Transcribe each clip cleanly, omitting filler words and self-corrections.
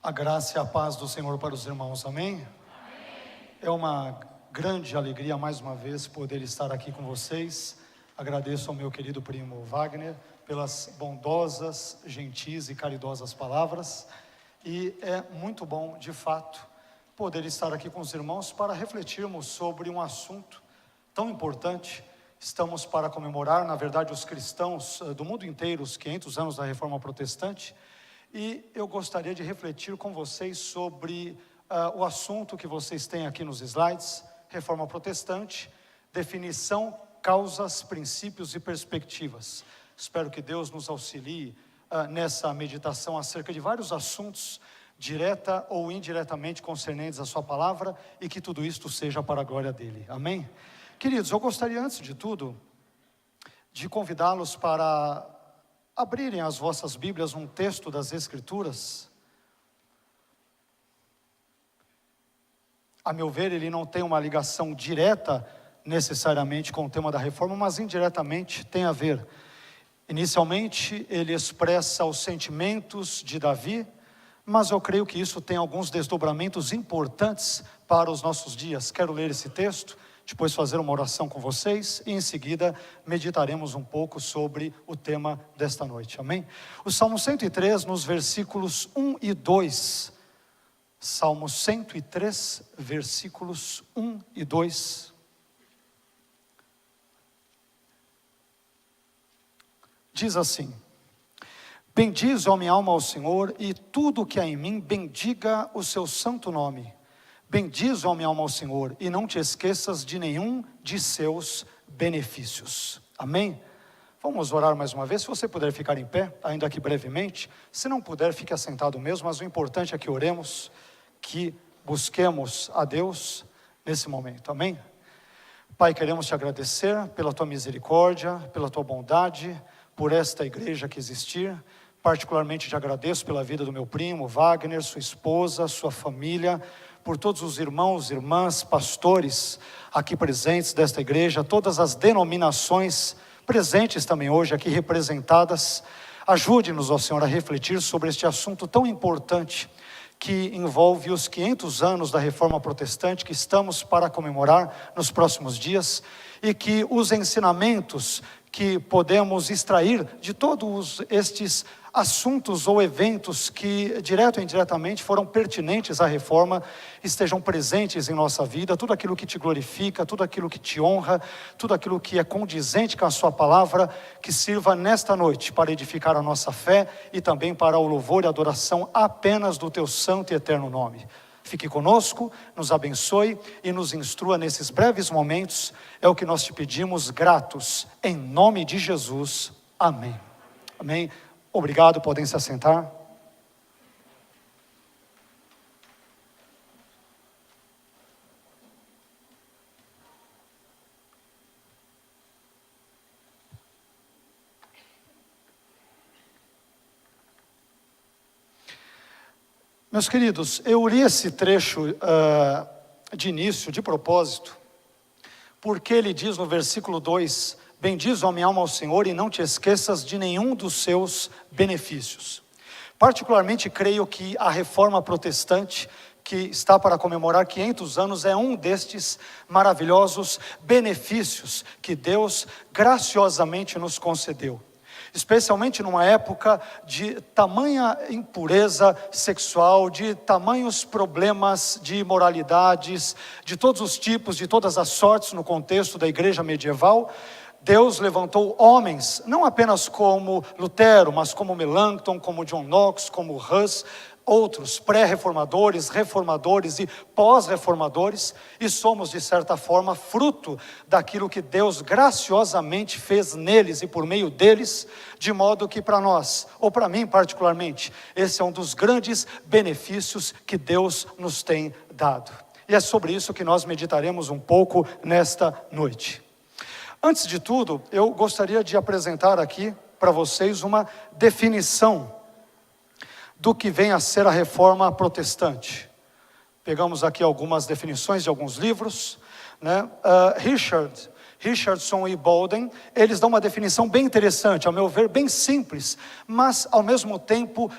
A graça e a paz do Senhor para os irmãos, amém? É uma grande alegria mais uma vez poder estar aqui com vocês. Agradeço ao meu querido primo Wagner pelas bondosas, gentis e caridosas palavras. E é muito bom, de fato, poder estar aqui com os irmãos para refletirmos sobre um assunto tão importante. Estamos para comemorar, na verdade, os cristãos do mundo inteiro, os 500 anos da Reforma Protestante. E eu gostaria de refletir com vocês sobre o assunto que vocês têm aqui nos slides, Reforma Protestante, definição, causas, princípios e perspectivas. Espero que Deus nos auxilie nessa meditação acerca de vários assuntos, direta ou indiretamente concernentes à sua palavra, e que tudo isto seja para a glória dele, amém? Queridos, eu gostaria antes de tudo, de convidá-los para abrirem as vossas Bíblias um texto das Escrituras. A meu ver, ele não tem uma ligação direta necessariamente com o tema da reforma, mas indiretamente tem a ver. Inicialmente, ele expressa os sentimentos de Davi, mas eu creio que isso tem alguns desdobramentos importantes para os nossos dias. Quero ler esse texto, depois fazer uma oração com vocês, e em seguida meditaremos um pouco sobre o tema desta noite, amém? O Salmo 103, nos versículos 1 e 2, Salmo 103, versículos 1 e 2, diz assim: bendize, ó minha alma, ao Senhor, e tudo que há em mim, bendiga o seu santo nome. Bendize, ó minha alma, ao Senhor, e não te esqueças de nenhum de seus benefícios. Amém? Vamos orar mais uma vez. Se você puder ficar em pé, ainda que brevemente. Se não puder, fique assentado mesmo, mas o importante é que oremos, que busquemos a Deus nesse momento. Amém? Pai, queremos te agradecer pela tua misericórdia, pela tua bondade, por esta igreja que existir. Particularmente te agradeço pela vida do meu primo Wagner, sua esposa, sua família, por todos os irmãos, irmãs, pastores aqui presentes desta igreja, todas as denominações presentes também hoje aqui representadas. Ajude-nos, ó Senhor, a refletir sobre este assunto tão importante que envolve os 500 anos da Reforma Protestante que estamos para comemorar nos próximos dias, e que os ensinamentos que podemos extrair de todos estes assuntos ou eventos que, direto ou indiretamente, foram pertinentes à reforma, estejam presentes em nossa vida. Tudo aquilo que te glorifica, tudo aquilo que te honra, tudo aquilo que é condizente com a sua palavra, que sirva nesta noite para edificar a nossa fé e também para o louvor e adoração apenas do teu santo e eterno nome. Fique conosco, nos abençoe e nos instrua nesses breves momentos. É o que nós te pedimos, gratos, em nome de Jesus. Amém. Amém. Obrigado, podem se assentar. Meus queridos, eu li esse trecho de início, de propósito, porque ele diz no versículo 2, bendize, ó minha alma, ao Senhor, e não te esqueças de nenhum dos seus benefícios. Particularmente creio que a Reforma Protestante, que está para comemorar 500 anos, é um destes maravilhosos benefícios que Deus graciosamente nos concedeu. Especialmente numa época de tamanha impureza sexual, de tamanhos problemas de imoralidades, de todos os tipos, de todas as sortes no contexto da igreja medieval. Deus levantou homens, não apenas como Lutero, mas como Melanchthon, como John Knox, como Hus, outros pré-reformadores, reformadores e pós-reformadores, e somos de certa forma fruto daquilo que Deus graciosamente fez neles e por meio deles, de modo que para nós, ou para mim particularmente, esse é um dos grandes benefícios que Deus nos tem dado. E é sobre isso que nós meditaremos um pouco nesta noite. Antes de tudo, eu gostaria de apresentar aqui para vocês uma definição do que vem a ser a Reforma Protestante. Pegamos aqui algumas definições de alguns livros, né? Richard Richardson e Bolden, eles dão uma definição bem interessante, ao meu ver, bem simples, mas ao mesmo tempo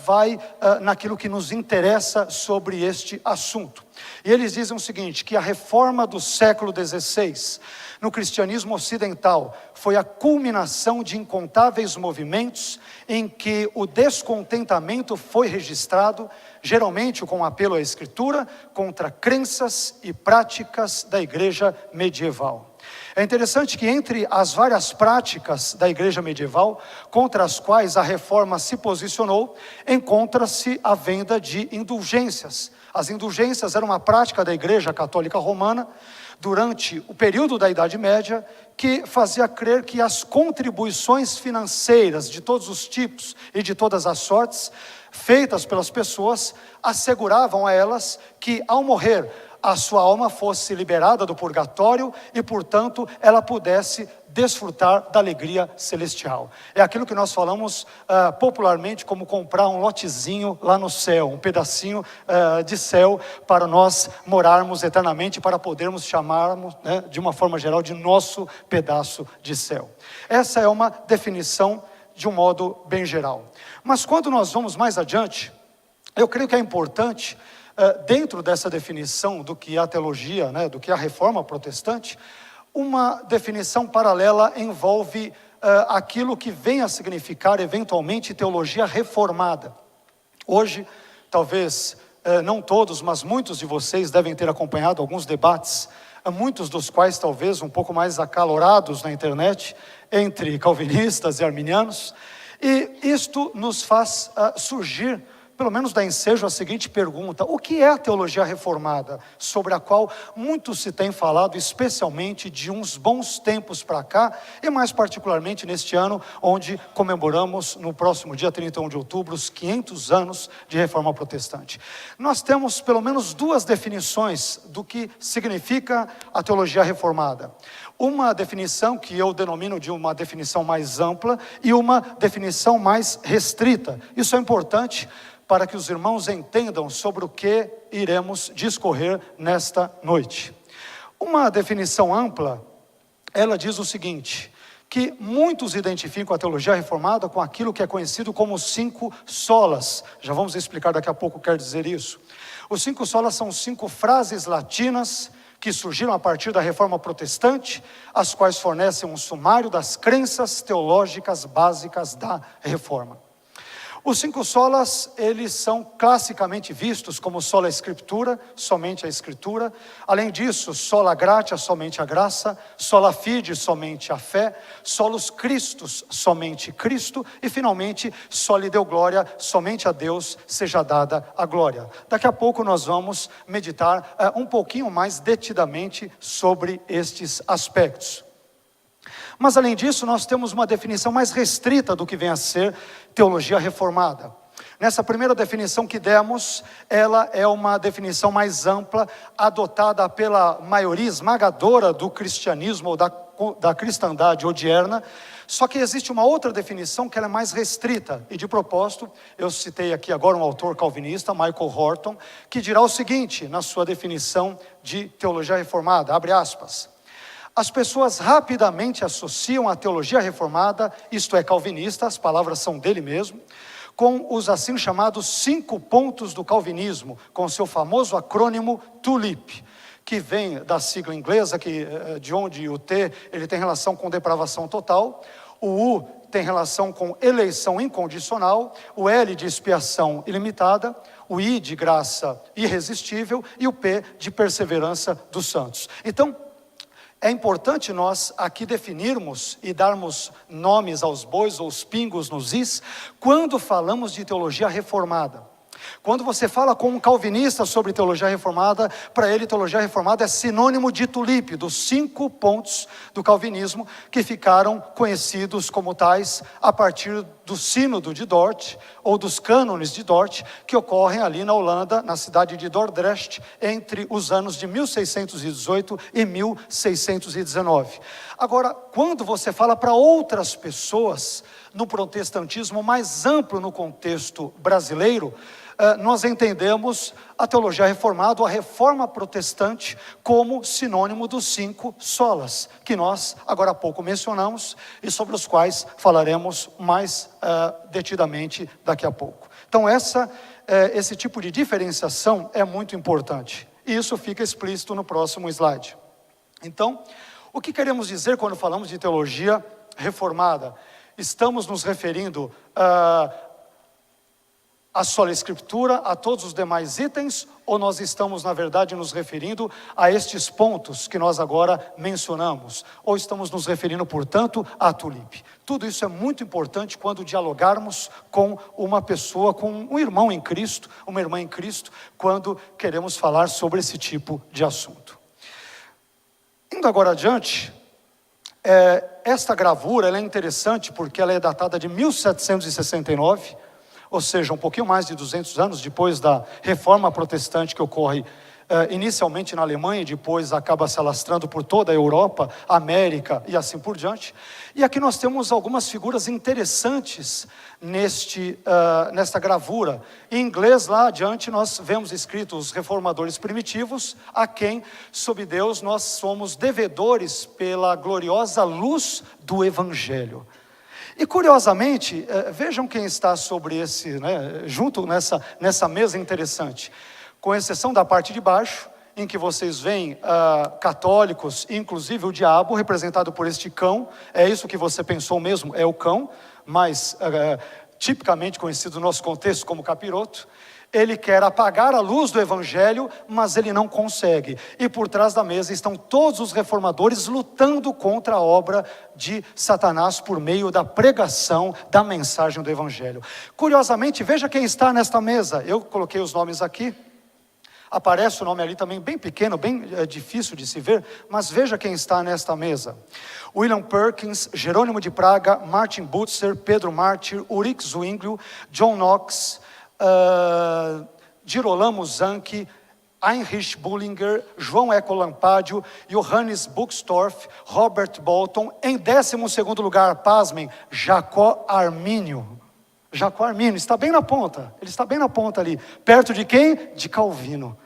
vai naquilo que nos interessa sobre este assunto. E eles dizem o seguinte, que a reforma do século XVI, no cristianismo ocidental, foi a culminação de incontáveis movimentos em que o descontentamento foi registrado, geralmente com apelo à Escritura, contra crenças e práticas da igreja medieval. É interessante que entre as várias práticas da igreja medieval, contra as quais a reforma se posicionou, encontra-se a venda de indulgências. As indulgências eram uma prática da igreja católica romana, durante o período da Idade Média, que fazia crer que as contribuições financeiras de todos os tipos e de todas as sortes, feitas pelas pessoas, asseguravam a elas que ao morrer, a sua alma fosse liberada do purgatório e, portanto, ela pudesse desfrutar da alegria celestial. É aquilo que nós falamos popularmente como comprar um lotezinho lá no céu, um pedacinho de céu para nós morarmos eternamente, para podermos chamarmos, de uma forma geral, de nosso pedaço de céu. Essa é uma definição de um modo bem geral. Mas quando nós vamos mais adiante, eu creio que é importante, dentro dessa definição do que é a teologia, do que é a reforma protestante, uma definição paralela envolve aquilo que vem a significar eventualmente teologia reformada. Hoje, talvez não todos, mas muitos de vocês devem ter acompanhado alguns debates, muitos dos quais talvez um pouco mais acalorados na internet, entre calvinistas e arminianos, e isto nos faz surgir, pelo menos dá ensejo a seguinte pergunta: o que é a teologia reformada, sobre a qual muito se tem falado, especialmente de uns bons tempos para cá, e mais particularmente neste ano, onde comemoramos no próximo dia 31 de outubro, os 500 anos de reforma protestante. Nós temos pelo menos duas definições do que significa a teologia reformada. Uma definição que eu denomino de uma definição mais ampla e uma definição mais restrita. Isso é importante para que os irmãos entendam sobre o que iremos discorrer nesta noite. Uma definição ampla, ela diz o seguinte, que muitos identificam a teologia reformada com aquilo que é conhecido como 5 solas. Já vamos explicar daqui a pouco o que quer dizer isso. Os 5 solas são 5 frases latinas que surgiram a partir da reforma protestante, as quais fornecem um sumário das crenças teológicas básicas da reforma. Os 5 solas, eles são classicamente vistos como sola escritura, somente a escritura. Além disso, sola gratia, somente a graça, sola fide, somente a fé, solus Christus, somente Cristo, e finalmente, soli deo gloria, somente a Deus seja dada a glória. Daqui a pouco nós vamos meditar um pouquinho mais detidamente sobre estes aspectos. Mas além disso, nós temos uma definição mais restrita do que vem a ser teologia reformada. Nessa primeira definição que demos, ela é uma definição mais ampla, adotada pela maioria esmagadora do cristianismo ou da cristandade odierna. Só que existe uma outra definição que ela é mais restrita, e de propósito, eu citei aqui agora um autor calvinista, Michael Horton, que dirá o seguinte, na sua definição de teologia reformada, abre aspas: as pessoas rapidamente associam a teologia reformada, isto é, calvinista, as palavras são dele mesmo, com os assim chamados 5 pontos do calvinismo, com seu famoso acrônimo TULIP, que vem da sigla inglesa, de onde o T ele tem relação com depravação total, o U tem relação com eleição incondicional, o L de expiação ilimitada, o I de graça irresistível e o P de perseverança dos santos. Então, é importante nós aqui definirmos e darmos nomes aos bois ou os pingos nos is, quando falamos de teologia reformada. Quando você fala com um calvinista sobre teologia reformada, para ele teologia reformada é sinônimo de tulipe, dos 5 pontos do calvinismo que ficaram conhecidos como tais a partir do sínodo de Dort, ou dos cânones de Dort, que ocorrem ali na Holanda, na cidade de Dordrecht, entre os anos de 1618 e 1619. Agora, quando você fala para outras pessoas, no protestantismo mais amplo no contexto brasileiro, nós entendemos a teologia reformada, ou a reforma protestante, como sinônimo dos 5 solas, que nós agora há pouco mencionamos, e sobre os quais falaremos mais detidamente daqui a pouco. Então esse tipo de diferenciação é muito importante, e isso fica explícito no próximo slide. Então, o que queremos dizer quando falamos de teologia reformada? Estamos nos referindo à sola escritura, a todos os demais itens, ou nós estamos, na verdade, nos referindo a estes pontos que nós agora mencionamos? Ou estamos nos referindo, portanto, à tulipe? Tudo isso é muito importante quando dialogarmos com uma pessoa, com um irmão em Cristo, uma irmã em Cristo, quando queremos falar sobre esse tipo de assunto. Indo agora adiante, esta gravura ela é interessante porque ela é datada de 1769, ou seja, um pouquinho mais de 200 anos depois da reforma protestante que ocorre inicialmente na Alemanha e depois acaba se alastrando por toda a Europa, América e assim por diante. E aqui nós temos algumas figuras interessantes nesta gravura. Em inglês, lá adiante, nós vemos escrito os reformadores primitivos, a quem, sob Deus, nós somos devedores pela gloriosa luz do Evangelho. E curiosamente, vejam quem está sobre junto nessa mesa interessante. Com exceção da parte de baixo, em que vocês veem católicos, inclusive o diabo, representado por este cão. É isso que você pensou mesmo, é o cão, mas tipicamente conhecido no nosso contexto como capiroto. Ele quer apagar a luz do Evangelho, mas ele não consegue. E por trás da mesa estão todos os reformadores lutando contra a obra de Satanás por meio da pregação da mensagem do Evangelho. Curiosamente, veja quem está nesta mesa. Eu coloquei os nomes aqui. Aparece o nome ali também bem pequeno, bem difícil de se ver, mas veja quem está nesta mesa. William Perkins, Jerônimo de Praga, Martin Butzer, Pedro Mártir, Ulrich Zwinglio, John Knox, Girolamo Zanchi, Heinrich Bullinger, João Eco Lampádio, Johannes Buxtorff, Robert Bolton. Em 12º lugar, pasmem, Jacó Armínio. Jacó Armínio está bem na ponta, ele está bem na ponta ali, perto de quem? De Calvino.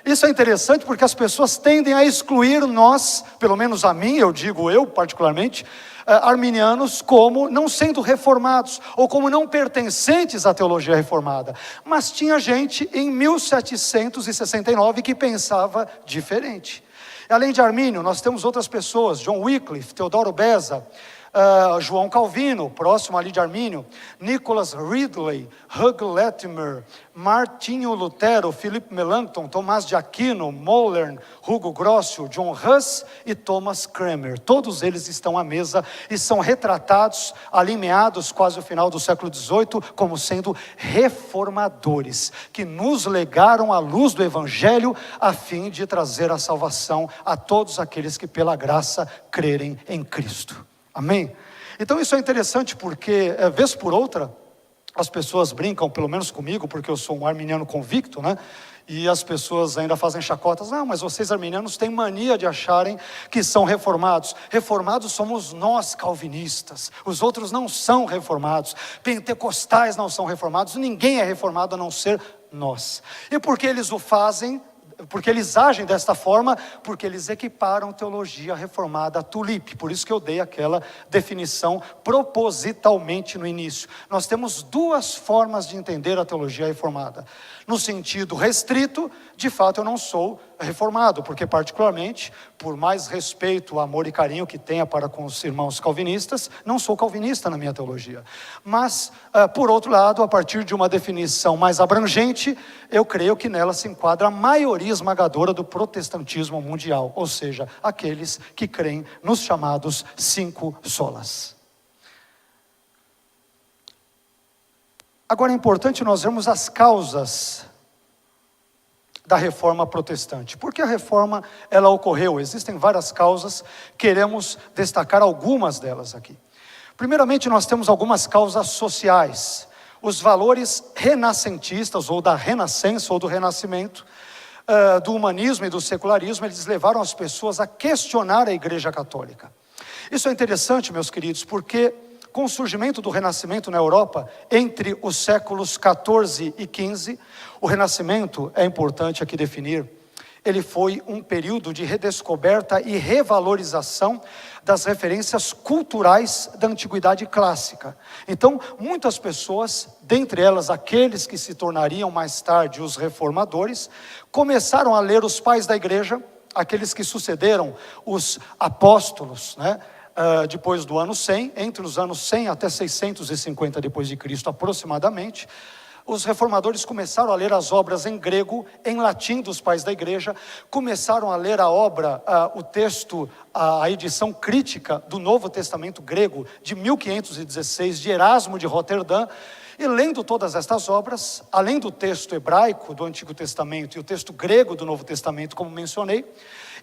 Isso é interessante porque as pessoas tendem a excluir nós, pelo menos a mim, eu digo eu particularmente, arminianos, como não sendo reformados, ou como não pertencentes à teologia reformada. Mas tinha gente em 1769 que pensava diferente. Além de Armínio, nós temos outras pessoas, John Wycliffe, Teodoro Beza, João Calvino, próximo ali de Armínio, Nicholas Ridley, Hugh Latimer, Martinho Lutero, Philip Melanchthon, Tomás de Aquino, Mollern, Hugo Grossio, John Huss e Thomas Cranmer. Todos eles estão à mesa e são retratados, ali meados quase ao final do século XVIII, como sendo reformadores, que nos legaram a luz do Evangelho a fim de trazer a salvação a todos aqueles que pela graça crerem em Cristo. Amém? Então isso é interessante porque, vez por outra, as pessoas brincam, pelo menos comigo, porque eu sou um arminiano convicto, né? E as pessoas ainda fazem chacotas. Não, mas vocês arminianos têm mania de acharem que são reformados. Reformados somos nós calvinistas. Os outros não são reformados. Pentecostais não são reformados. Ninguém é reformado a não ser nós. E por que eles o fazem? Porque eles agem desta forma, porque eles equiparam teologia reformada a tulipe. Por isso que eu dei aquela definição propositalmente no início. Nós temos duas formas de entender a teologia reformada. No sentido restrito, de fato eu não sou reformado, porque particularmente, por mais respeito, amor e carinho que tenha para com os irmãos calvinistas, não sou calvinista na minha teologia. Mas, por outro lado, a partir de uma definição mais abrangente, eu creio que nela se enquadra a maioria esmagadora do protestantismo mundial, ou seja, aqueles que creem nos chamados 5 solas. Agora é importante nós vermos as causas da reforma protestante. Por que a reforma ela ocorreu? Existem várias causas, queremos destacar algumas delas aqui. Primeiramente, nós temos algumas causas sociais. Os valores renascentistas, ou da renascença, ou do renascimento, do humanismo e do secularismo, eles levaram as pessoas a questionar a Igreja Católica. Isso é interessante, meus queridos, porque com o surgimento do Renascimento na Europa, entre os séculos 14 e 15, o Renascimento, é importante aqui definir, ele foi um período de redescoberta e revalorização das referências culturais da antiguidade clássica. Então, muitas pessoas, dentre elas aqueles que se tornariam mais tarde os reformadores, começaram a ler os pais da igreja, aqueles que sucederam os apóstolos, depois do ano 100, entre os anos 100 até 650 depois de Cristo aproximadamente. Os reformadores começaram a ler as obras em grego, em latim dos pais da igreja, começaram a ler a obra, o texto, a edição crítica do Novo Testamento grego de 1516, de Erasmo de Roterdã, e lendo todas estas obras, além do texto hebraico do Antigo Testamento e o texto grego do Novo Testamento, como mencionei,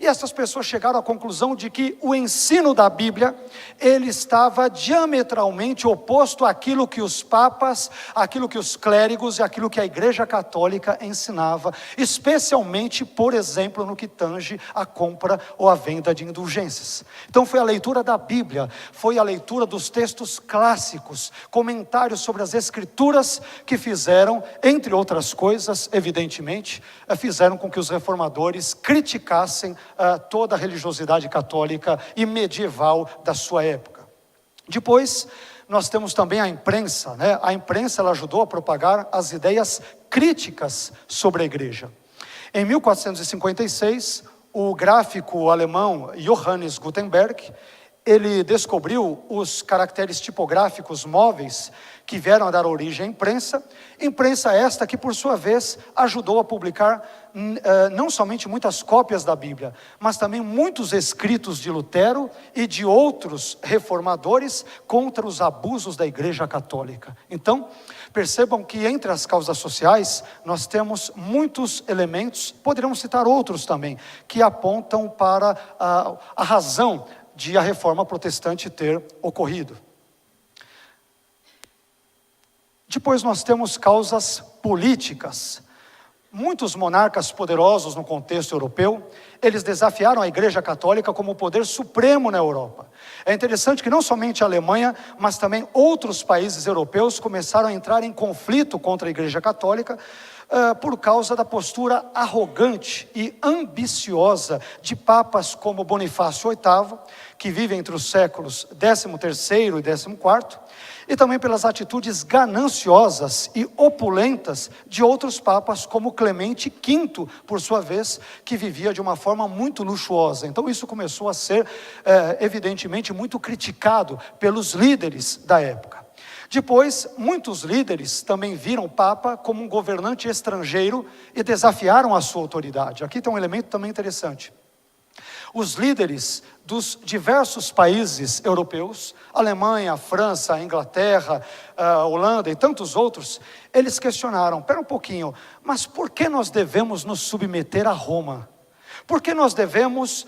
e essas pessoas chegaram à conclusão de que o ensino da Bíblia, ele estava diametralmente oposto àquilo que os papas, àquilo que os clérigos e àquilo que a Igreja Católica ensinava, especialmente, por exemplo, no que tange a compra ou a venda de indulgências. Então foi a leitura da Bíblia, foi a leitura dos textos clássicos, comentários sobre as Escrituras que fizeram, entre outras coisas, evidentemente, fizeram com que os reformadores criticassem toda a religiosidade católica e medieval da sua época. Depois, nós temos também a imprensa, A imprensa, ela ajudou a propagar as ideias críticas sobre a igreja. Em 1456, o gráfico alemão Johannes Gutenberg, ele descobriu os caracteres tipográficos móveis que vieram a dar origem à imprensa. Imprensa esta que, por sua vez, ajudou a publicar não somente muitas cópias da Bíblia, mas também muitos escritos de Lutero e de outros reformadores contra os abusos da Igreja Católica. Então, percebam que entre as causas sociais, nós temos muitos elementos, poderíamos citar outros também, que apontam para a razão de a reforma protestante ter ocorrido. Depois nós temos causas políticas. Muitos monarcas poderosos no contexto europeu, eles desafiaram a Igreja Católica como o poder supremo na Europa. É interessante que não somente a Alemanha, mas também outros países europeus começaram a entrar em conflito contra a Igreja Católica, por causa da postura arrogante e ambiciosa de papas como Bonifácio VIII, que vive entre os séculos 13º e 14º, e também pelas atitudes gananciosas e opulentas de outros papas, como Clemente V, por sua vez, que vivia de uma forma muito luxuosa. Então isso começou a ser, evidentemente, muito criticado pelos líderes da época. Depois, muitos líderes também viram o Papa como um governante estrangeiro e desafiaram a sua autoridade. Aqui tem um elemento também interessante. Os líderes dos diversos países europeus, Alemanha, França, Inglaterra, Holanda e tantos outros, eles questionaram, espera um pouquinho, mas por que nós devemos nos submeter a Roma? Por que nós devemos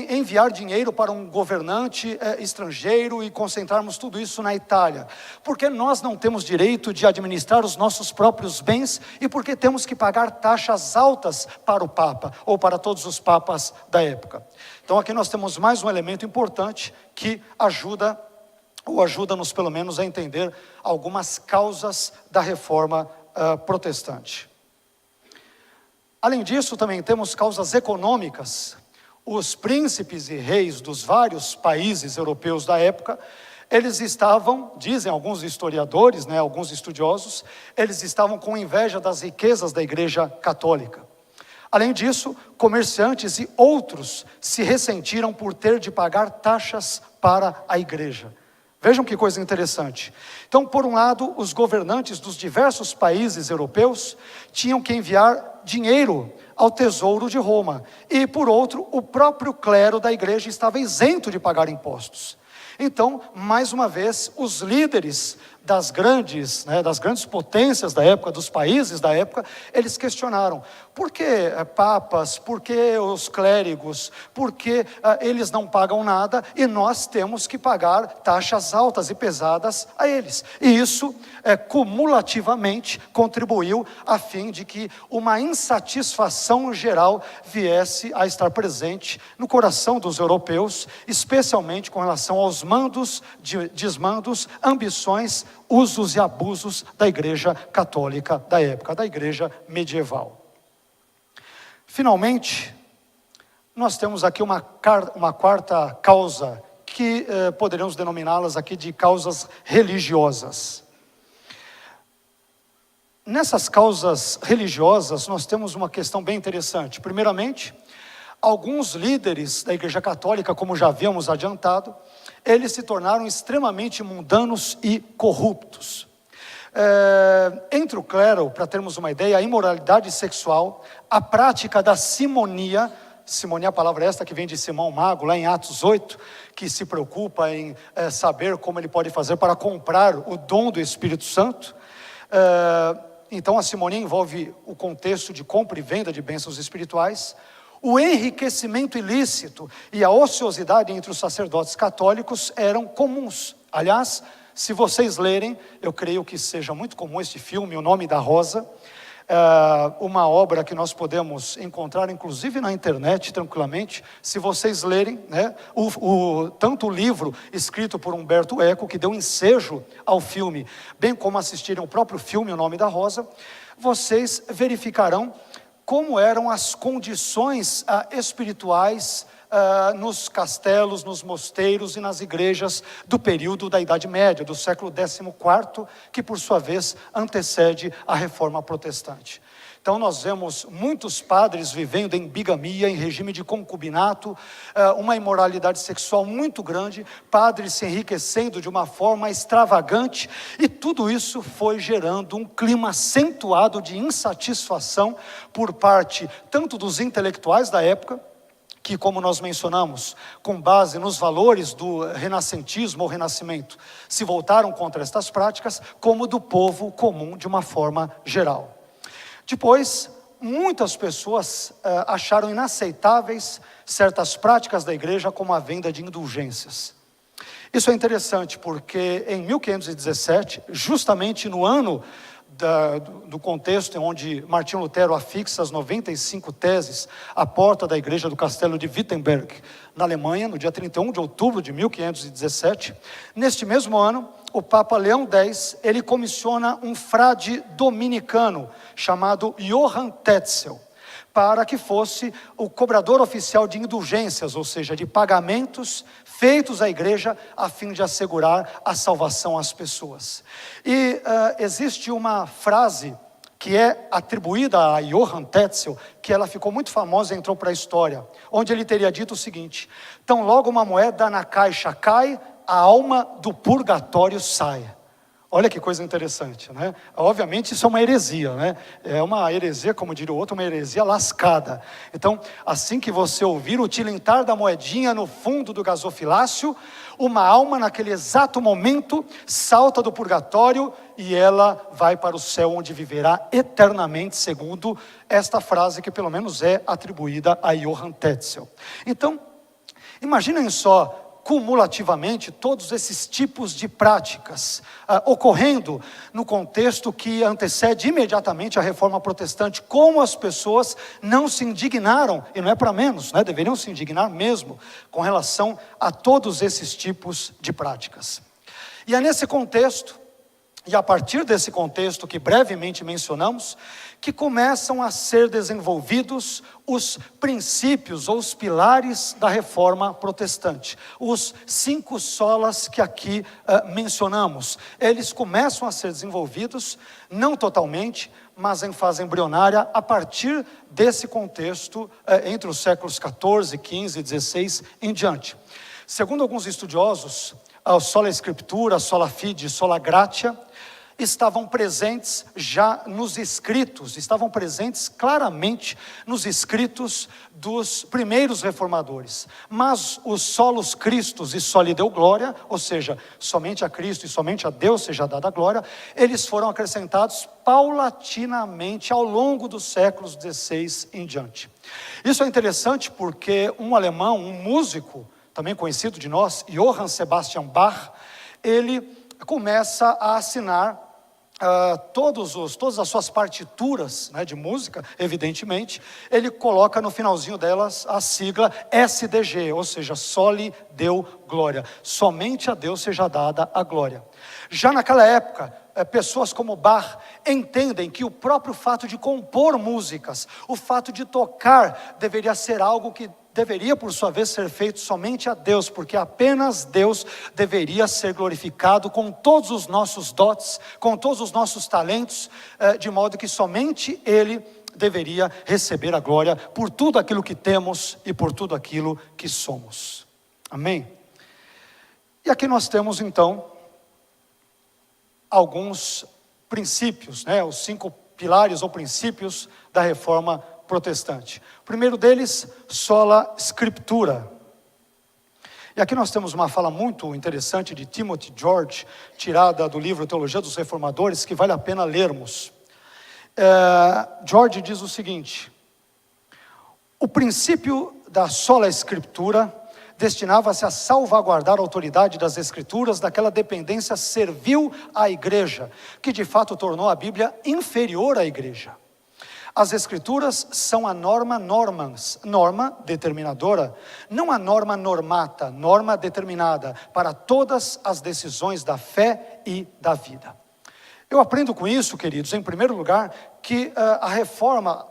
enviar dinheiro para um governante estrangeiro e concentrarmos tudo isso na Itália? Por que nós não temos direito de administrar os nossos próprios bens e por que temos que pagar taxas altas para o Papa ou para todos os papas da época? Então aqui nós temos mais um elemento importante que ajuda-nos pelo menos a entender algumas causas da reforma protestante. Além disso, também temos causas econômicas. Os príncipes e reis dos vários países europeus da época, eles estavam, dizem alguns historiadores, alguns estudiosos, eles estavam com inveja das riquezas da Igreja Católica. Além disso, comerciantes e outros se ressentiram por ter de pagar taxas para a igreja. Vejam que coisa interessante. Então, por um lado, os governantes dos diversos países europeus tinham que enviar dinheiro ao tesouro de Roma. E, por outro, o próprio clero da igreja estava isento de pagar impostos. Então, mais uma vez, os líderes das grandes potências da época, dos países da época, eles questionaram: por que papas, por que os clérigos, por que eles não pagam nada e nós temos que pagar taxas altas e pesadas a eles? E isso cumulativamente contribuiu a fim de que uma insatisfação geral viesse a estar presente no coração dos europeus, especialmente com relação aos mandos, desmandos, ambições, usos e abusos da igreja católica da época, da igreja medieval. Finalmente, nós temos aqui uma quarta causa, que poderíamos denominá-las aqui de causas religiosas. Nessas causas religiosas, nós temos uma questão bem interessante. Primeiramente, alguns líderes da igreja católica, como já havíamos adiantado, eles se tornaram extremamente mundanos e corruptos. Entre o clero, para termos uma ideia, a imoralidade sexual, a prática da simonia, a palavra esta que vem de Simão Mago, lá em Atos 8, que se preocupa em saber como ele pode fazer para comprar o dom do Espírito Santo. Então a simonia envolve o contexto de compra e venda de bênçãos espirituais. O enriquecimento ilícito e a ociosidade entre os sacerdotes católicos eram comuns. Aliás, se vocês lerem, eu creio que seja muito comum este filme, O Nome da Rosa, uma obra que nós podemos encontrar inclusive na internet tranquilamente. Se vocês lerem, tanto o livro escrito por Humberto Eco, que deu ensejo ao filme, bem como assistirem o próprio filme O Nome da Rosa, vocês verificarão como eram as condições espirituais nos castelos, nos mosteiros e nas igrejas do período da Idade Média, do século XIV, que por sua vez antecede a Reforma Protestante. Então nós vemos muitos padres vivendo em bigamia, em regime de concubinato, uma imoralidade sexual muito grande, padres se enriquecendo de uma forma extravagante, e tudo isso foi gerando um clima acentuado de insatisfação por parte tanto dos intelectuais da época, que, como nós mencionamos, com base nos valores do renascentismo ou renascimento, se voltaram contra estas práticas, como do povo comum de uma forma geral. Depois, muitas pessoas acharam inaceitáveis certas práticas da igreja, como a venda de indulgências. Isso é interessante porque em 1517, justamente no ano do contexto em onde Martinho Lutero afixa as 95 teses à porta da igreja do castelo de Wittenberg, na Alemanha, no dia 31 de outubro de 1517, neste mesmo ano, o Papa Leão X, ele comissiona um frade dominicano, chamado Johann Tetzel, para que fosse o cobrador oficial de indulgências, ou seja, de pagamentos feitos à igreja a fim de assegurar a salvação às pessoas. E existe uma frase que é atribuída a Johann Tetzel, que ela ficou muito famosa e entrou para a história, onde ele teria dito o seguinte: tão logo uma moeda na caixa cai, a alma do purgatório sai. Olha que coisa interessante, né? Obviamente isso é uma heresia, né? É uma heresia, como diria o outro, uma heresia lascada. Então, assim que você ouvir o tilintar da moedinha no fundo do gasofilácio, uma alma naquele exato momento salta do purgatório e ela vai para o céu, onde viverá eternamente, segundo esta frase que pelo menos é atribuída a Johann Tetzel. Então, imaginem só, cumulativamente, todos esses tipos de práticas ocorrendo no contexto que antecede imediatamente a Reforma Protestante. Como as pessoas não se indignaram, e não é para menos, né? Deveriam se indignar mesmo com relação a todos esses tipos de práticas. E é nesse contexto, e a partir desse contexto que brevemente mencionamos, que começam a ser desenvolvidos os princípios ou os pilares da Reforma Protestante. Os 5 solas que aqui mencionamos, eles começam a ser desenvolvidos, não totalmente, mas em fase embrionária, a partir desse contexto, entre os séculos XIV, XV, XVI em diante. Segundo alguns estudiosos, a sola Escritura, a sola Fide, sola Gratia, estavam presentes já nos escritos, estavam presentes claramente nos escritos dos primeiros reformadores. Mas os solos Christus e soli Deo glória, ou seja, somente a Cristo e somente a Deus seja dada a glória, eles foram acrescentados paulatinamente ao longo dos séculos XVI em diante. Isso é interessante porque um alemão, um músico, também conhecido de nós, Johann Sebastian Bach, ele começa a assinar todas as suas partituras, né, de música, evidentemente, ele coloca no finalzinho delas a sigla SDG, ou seja, Soli Deo Glória, somente a Deus seja dada a glória. Já naquela época, pessoas como Bach entendem que o próprio fato de compor músicas, o fato de tocar, deveria ser algo que deveria por sua vez ser feito somente a Deus, porque apenas Deus deveria ser glorificado com todos os nossos dotes, com todos os nossos talentos, de modo que somente Ele deveria receber a glória por tudo aquilo que temos e por tudo aquilo que somos. Amém? E aqui nós temos então alguns princípios, né, os 5 pilares ou princípios da reforma protestante. O primeiro deles, sola scriptura. E aqui nós temos uma fala muito interessante de Timothy George, tirada do livro Teologia dos Reformadores, que vale a pena lermos. George diz o seguinte: o princípio da sola scriptura destinava-se a salvaguardar a autoridade das Escrituras daquela dependência servil à igreja, que de fato tornou a Bíblia inferior à igreja. As Escrituras são a norma normans, norma determinadora, não a norma normata, norma determinada para todas as decisões da fé e da vida. Eu aprendo com isso, queridos, em primeiro lugar, que a reforma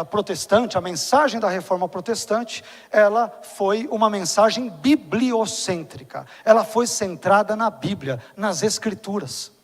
protestante, a mensagem da reforma protestante, ela foi uma mensagem bibliocêntrica, ela foi centrada na Bíblia, nas Escrituras.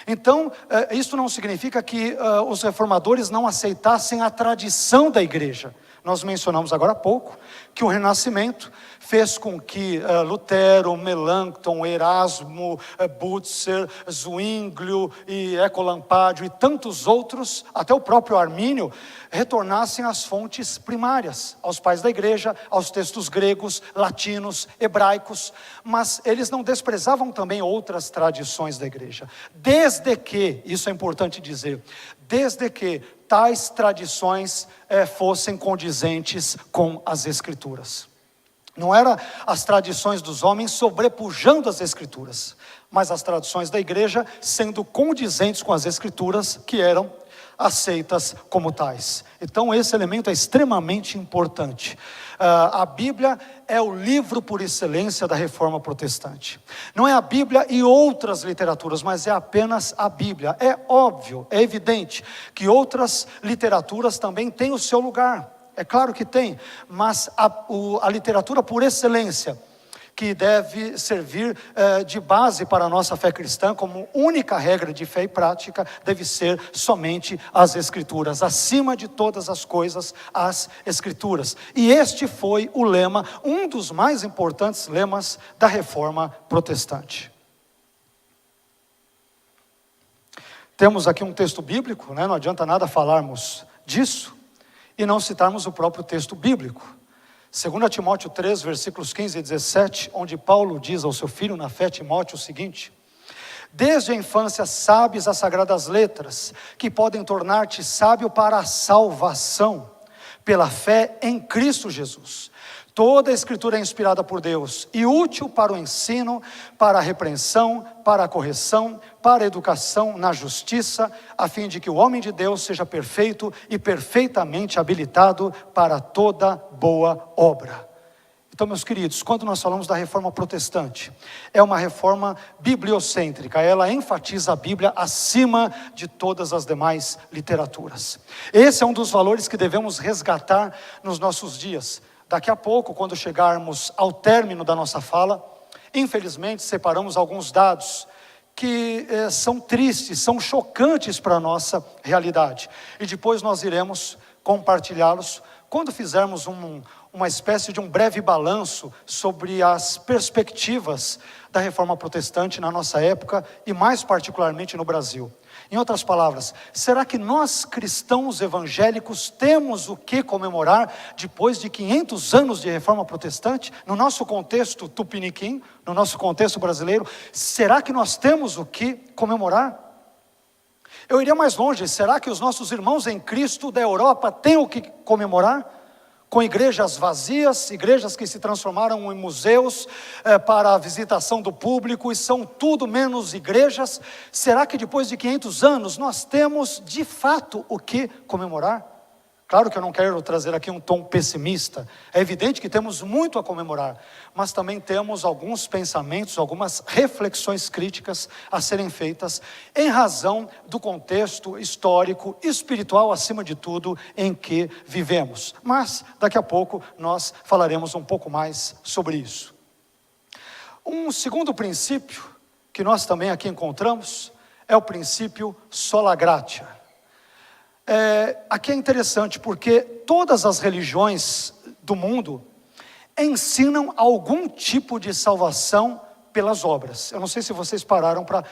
Então, isso não significa que os reformadores não aceitassem a tradição da igreja. Nós mencionamos agora há pouco que o Renascimento fez com que Lutero, Melanchthon, Erasmo, Butzer, Zwinglio e Ecolampádio e tantos outros, até o próprio Armínio, retornassem às fontes primárias, aos pais da igreja, aos textos gregos, latinos, hebraicos, mas eles não desprezavam também outras tradições da igreja, desde que, isso é importante dizer, desde que tais tradições fossem condizentes com as Escrituras. Não eram as tradições dos homens sobrepujando as Escrituras, mas as tradições da igreja sendo condizentes com as Escrituras, que eram aceitas como tais. Então esse elemento é extremamente importante. A Bíblia é o livro por excelência da reforma protestante. Não é a Bíblia e outras literaturas, mas é apenas a Bíblia. É óbvio, é evidente que outras literaturas também têm o seu lugar. É claro que tem, mas a literatura por excelência, que deve servir de base para a nossa fé cristã, como única regra de fé e prática, deve ser somente as Escrituras. Acima de todas as coisas, as Escrituras. E este foi o lema, um dos mais importantes lemas da reforma protestante. Temos aqui um texto bíblico, né? Não adianta nada falarmos disso e não citarmos o próprio texto bíblico. 2 Timóteo 3, versículos 15 e 17, onde Paulo diz ao seu filho na fé, Timóteo, o seguinte: desde a infância sabes as sagradas letras, que podem tornar-te sábio para a salvação, pela fé em Cristo Jesus. Toda a Escritura é inspirada por Deus e útil para o ensino, para a repreensão, para a correção, para a educação na justiça, a fim de que o homem de Deus seja perfeito e perfeitamente habilitado para toda boa obra. Então, meus queridos, quando nós falamos da reforma protestante, é uma reforma bibliocêntrica, ela enfatiza a Bíblia acima de todas as demais literaturas. Esse é um dos valores que devemos resgatar nos nossos dias. Daqui a pouco, quando chegarmos ao término da nossa fala, infelizmente separamos alguns dados que são tristes, são chocantes para a nossa realidade. E depois nós iremos compartilhá-los quando fizermos uma espécie de um breve balanço sobre as perspectivas da reforma protestante na nossa época e mais particularmente no Brasil. Em outras palavras, será que nós cristãos evangélicos temos o que comemorar depois de 500 anos de reforma protestante? No nosso contexto tupiniquim, no nosso contexto brasileiro, será que nós temos o que comemorar? Eu iria mais longe, será que os nossos irmãos em Cristo da Europa têm o que comemorar? Com igrejas vazias, igrejas que se transformaram em museus para a visitação do público e são tudo menos igrejas. Será que depois de 500 anos nós temos de fato o que comemorar? Claro que eu não quero trazer aqui um tom pessimista, é evidente que temos muito a comemorar, mas também temos alguns pensamentos, algumas reflexões críticas a serem feitas em razão do contexto histórico, espiritual acima de tudo, em que vivemos. Mas daqui a pouco nós falaremos um pouco mais sobre isso. Um segundo princípio que nós também aqui encontramos é o princípio sola gratia. Aqui é interessante porque todas as religiões do mundo ensinam algum tipo de salvação pelas obras. Eu não sei se vocês pararam para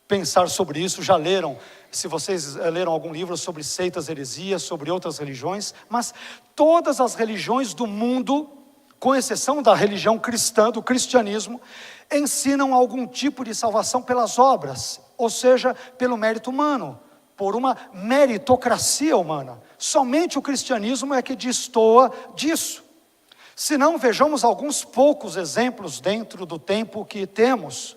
pensar sobre isso, já leram, se vocês leram algum livro sobre seitas, heresias, sobre outras religiões, mas todas as religiões do mundo, com exceção da religião cristã, do cristianismo, ensinam algum tipo de salvação pelas obras, ou seja, pelo mérito humano, por uma meritocracia humana. Somente o cristianismo é que destoa disso. Se não, vejamos alguns poucos exemplos dentro do tempo que temos.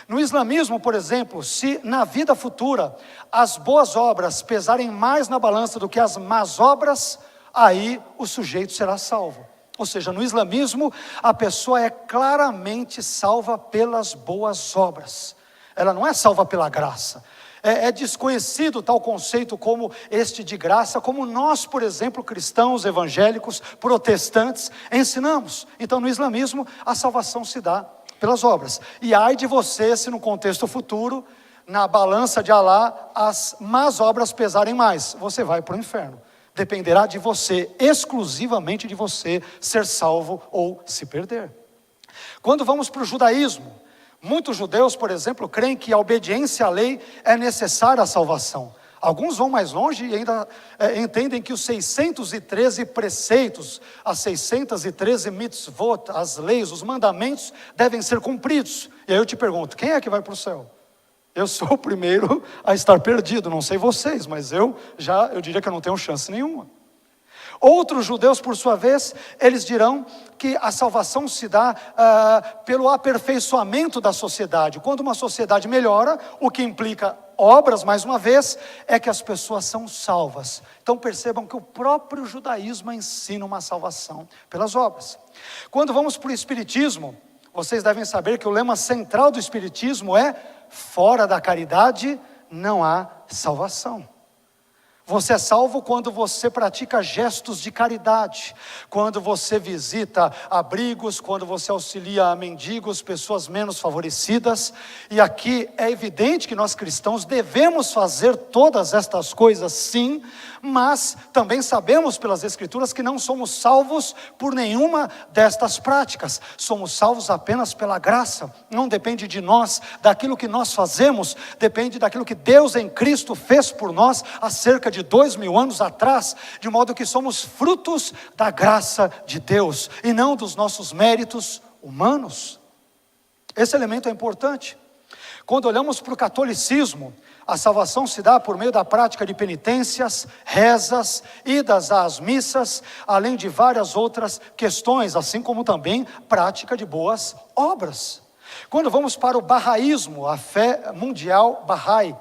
No islamismo, por exemplo, se na vida futura as boas obras pesarem mais na balança do que as más obras, aí o sujeito será salvo. Ou seja, no islamismo a pessoa é claramente salva pelas boas obras. Ela não é salva pela graça. É desconhecido tal conceito como este de graça, como nós, por exemplo, cristãos, evangélicos, protestantes, ensinamos. Então, no islamismo, a salvação se dá pelas obras. E ai de você se no contexto futuro, na balança de Alá, as más obras pesarem mais. Você vai para o inferno. Dependerá de você, exclusivamente de você, ser salvo ou se perder. Quando vamos para o judaísmo, muitos judeus, por exemplo, creem que a obediência à lei é necessária à salvação. Alguns vão mais longe e ainda entendem que os 613 preceitos, as 613 mitzvot, as leis, os mandamentos devem ser cumpridos. E aí eu te pergunto, quem é que vai para o céu? Eu sou o primeiro a estar perdido, não sei vocês, mas eu diria que eu não tenho chance nenhuma. Outros judeus, por sua vez, eles dirão que a salvação se dá pelo aperfeiçoamento da sociedade. Quando uma sociedade melhora, o que implica obras, mais uma vez, é que as pessoas são salvas. Então percebam que o próprio judaísmo ensina uma salvação pelas obras. Quando vamos para o espiritismo, vocês devem saber que o lema central do espiritismo é: fora da caridade não há salvação. Você é salvo quando você pratica gestos de caridade, quando você visita abrigos, quando você auxilia mendigos, pessoas menos favorecidas. E aqui é evidente que nós cristãos devemos fazer todas estas coisas sim, mas também sabemos pelas Escrituras que não somos salvos por nenhuma destas práticas. Somos salvos apenas pela graça. Não depende de nós, daquilo que nós fazemos, depende daquilo que Deus em Cristo fez por nós há cerca de 2000 anos atrás, de modo que somos frutos da graça de Deus e não dos nossos méritos humanos. Esse elemento é importante. Quando olhamos para o catolicismo, a salvação se dá por meio da prática de penitências, rezas, idas às missas, além de várias outras questões, assim como também prática de boas obras. Quando vamos para o bahaísmo, a fé mundial Bahá'í,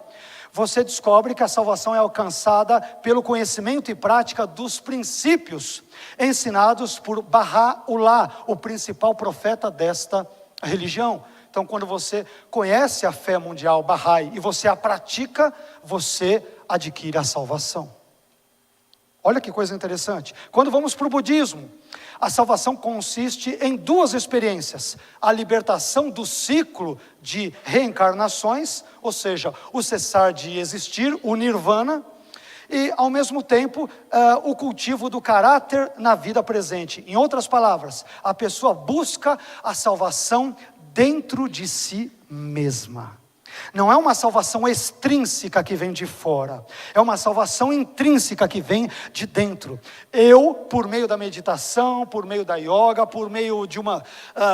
você descobre que a salvação é alcançada pelo conhecimento e prática dos princípios ensinados por Baha'u'lláh, o principal profeta desta religião. Então, quando você conhece a fé mundial Bahá'í e você a pratica, você adquire a salvação. Olha que coisa interessante. Quando vamos para o budismo, a salvação consiste em duas experiências: a libertação do ciclo de reencarnações, ou seja, o cessar de existir, o nirvana, e, ao mesmo tempo, o cultivo do caráter na vida presente. Em outras palavras, a pessoa busca a salvação dentro de si mesma. Não é uma salvação extrínseca que vem de fora, é uma salvação intrínseca que vem de dentro. Eu, por meio da meditação, por meio da yoga, por meio de uma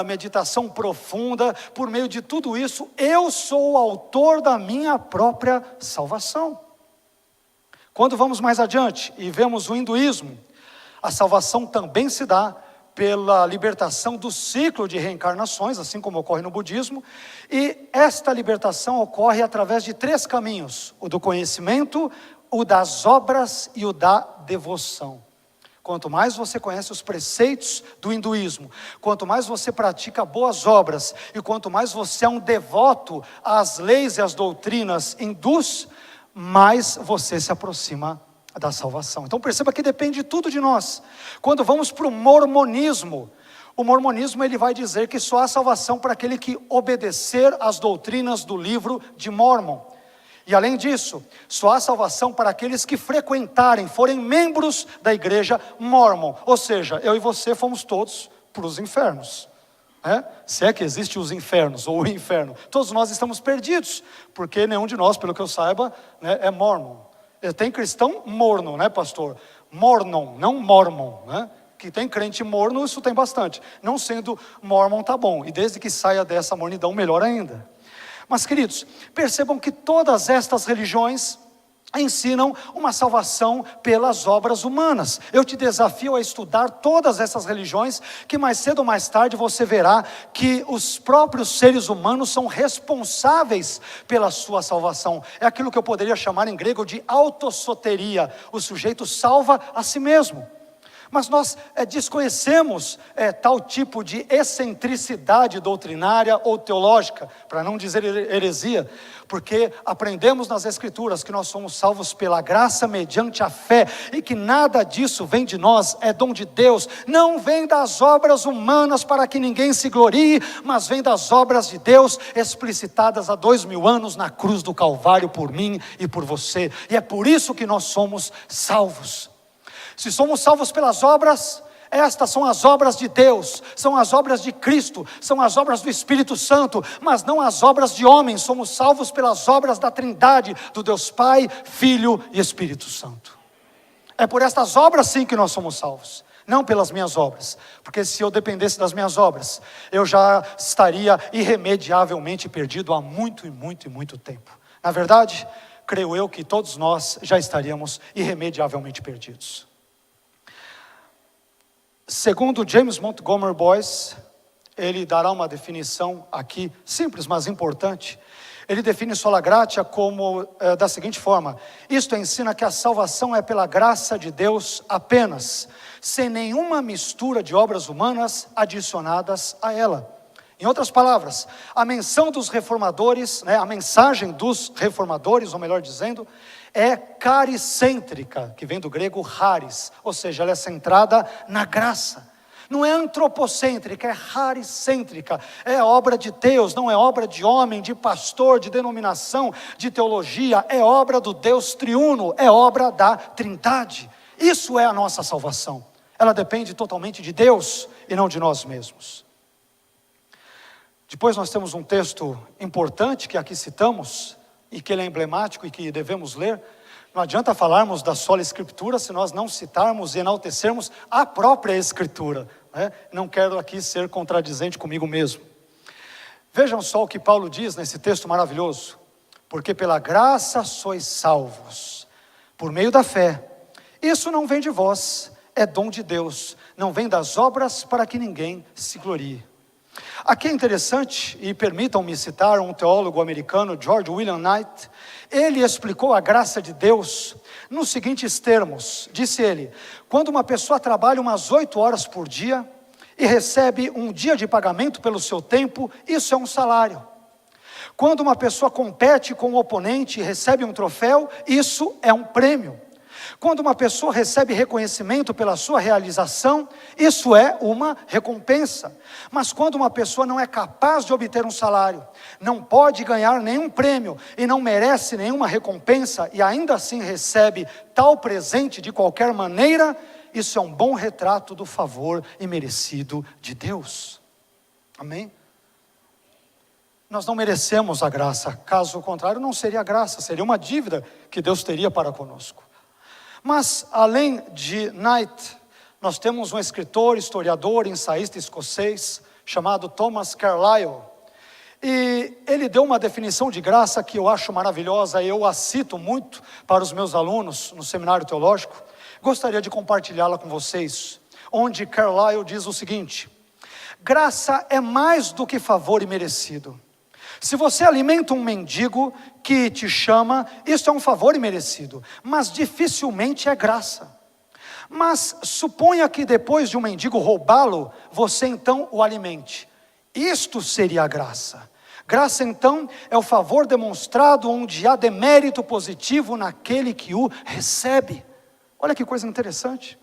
meditação profunda, por meio de tudo isso, eu sou o autor da minha própria salvação. Quando vamos mais adiante e vemos o hinduísmo, a salvação também se dá pela libertação do ciclo de reencarnações, assim como ocorre no budismo, e esta libertação ocorre através de 3 caminhos: o do conhecimento, o das obras e o da devoção. Quanto mais você conhece os preceitos do hinduísmo, quanto mais você pratica boas obras, e quanto mais você é um devoto às leis e às doutrinas hindus, mais você se aproxima da salvação. Então perceba que depende tudo de nós. Quando vamos para o mormonismo, ele vai dizer que só há salvação para aquele que obedecer às doutrinas do livro de Mórmon. E além disso, só há salvação para aqueles que frequentarem, forem membros da igreja Mórmon. Ou seja, eu e você fomos todos para os infernos. Se é que existe os infernos ou o inferno, todos nós estamos perdidos, porque nenhum de nós, pelo que eu saiba, é Mórmon. Tem cristão morno, pastor? Mormon, não mormon, Que tem crente morno, isso tem bastante. Não sendo mormon, tá bom. E desde que saia dessa mornidão, melhor ainda. Mas, queridos, percebam que todas estas religiões ensinam uma salvação pelas obras humanas. Eu te desafio a estudar todas essas religiões, que mais cedo ou mais tarde você verá que os próprios seres humanos são responsáveis pela sua salvação. É aquilo que eu poderia chamar em grego de autossoteria. O sujeito salva a si mesmo. Mas nós desconhecemos tal tipo de excentricidade doutrinária ou teológica, para não dizer heresia, porque aprendemos nas Escrituras que nós somos salvos pela graça mediante a fé, e que nada disso vem de nós, é dom de Deus, não vem das obras humanas para que ninguém se glorie, mas vem das obras de Deus explicitadas há 2000 anos na cruz do Calvário por mim e por você, e é por isso que nós somos salvos. Se somos salvos pelas obras, estas são as obras de Deus, são as obras de Cristo, são as obras do Espírito Santo, mas não as obras de homens. Somos salvos pelas obras da Trindade, do Deus Pai, Filho e Espírito Santo. É por estas obras sim que nós somos salvos, não pelas minhas obras, porque se eu dependesse das minhas obras, eu já estaria irremediavelmente perdido há muito tempo. Na verdade, creio eu que todos nós já estaríamos irremediavelmente perdidos. Segundo James Montgomery Boyce, ele dará uma definição aqui, simples, mas importante. Ele define sola gratia como da seguinte forma: isto ensina que a salvação é pela graça de Deus apenas, sem nenhuma mistura de obras humanas adicionadas a ela. Em outras palavras, a menção dos reformadores, a mensagem dos reformadores, ou melhor dizendo, é caricêntrica, que vem do grego charis, ou seja, ela é centrada na graça. Não é antropocêntrica, é charicêntrica, é obra de Deus, não é obra de homem, de pastor, de denominação, de teologia, é obra do Deus triuno, é obra da Trindade. Isso é a nossa salvação, ela depende totalmente de Deus e não de nós mesmos. Depois nós temos um texto importante que aqui citamos, e que ele é emblemático e que devemos ler. Não adianta falarmos da sola Escritura se nós não citarmos e enaltecermos a própria Escritura. Não quero aqui ser contradizente comigo mesmo. Vejam só o que Paulo diz nesse texto maravilhoso: porque pela graça sois salvos, por meio da fé. Isso não vem de vós, é dom de Deus, não vem das obras para que ninguém se glorie. Aqui é interessante, e permitam-me citar um teólogo americano, George William Knight. Ele explicou a graça de Deus nos seguintes termos. Disse ele: quando uma pessoa trabalha umas 8 horas por dia e recebe um dia de pagamento pelo seu tempo, isso é um salário. Quando uma pessoa compete com o oponente e recebe um troféu, isso é um prêmio. Quando uma pessoa recebe reconhecimento pela sua realização, isso é uma recompensa. Mas quando uma pessoa não é capaz de obter um salário, não pode ganhar nenhum prêmio e não merece nenhuma recompensa e ainda assim recebe tal presente de qualquer maneira, isso é um bom retrato do favor imerecido de Deus. Amém? Nós não merecemos a graça, caso contrário não seria graça, seria uma dívida que Deus teria para conosco. Mas além de Knight, nós temos um escritor, historiador, ensaísta escocês, chamado Thomas Carlyle. E ele deu uma definição de graça que eu acho maravilhosa, e eu a cito muito para os meus alunos no seminário teológico. Gostaria de compartilhá-la com vocês, onde Carlyle diz o seguinte: graça é mais do que favor imerecido. Se você alimenta um mendigo que te chama, isso é um favor imerecido, mas dificilmente é graça. Mas suponha que depois de um mendigo roubá-lo, você então o alimente. Isto seria a graça. Graça então é o favor demonstrado onde há demérito positivo naquele que o recebe. Olha que coisa interessante.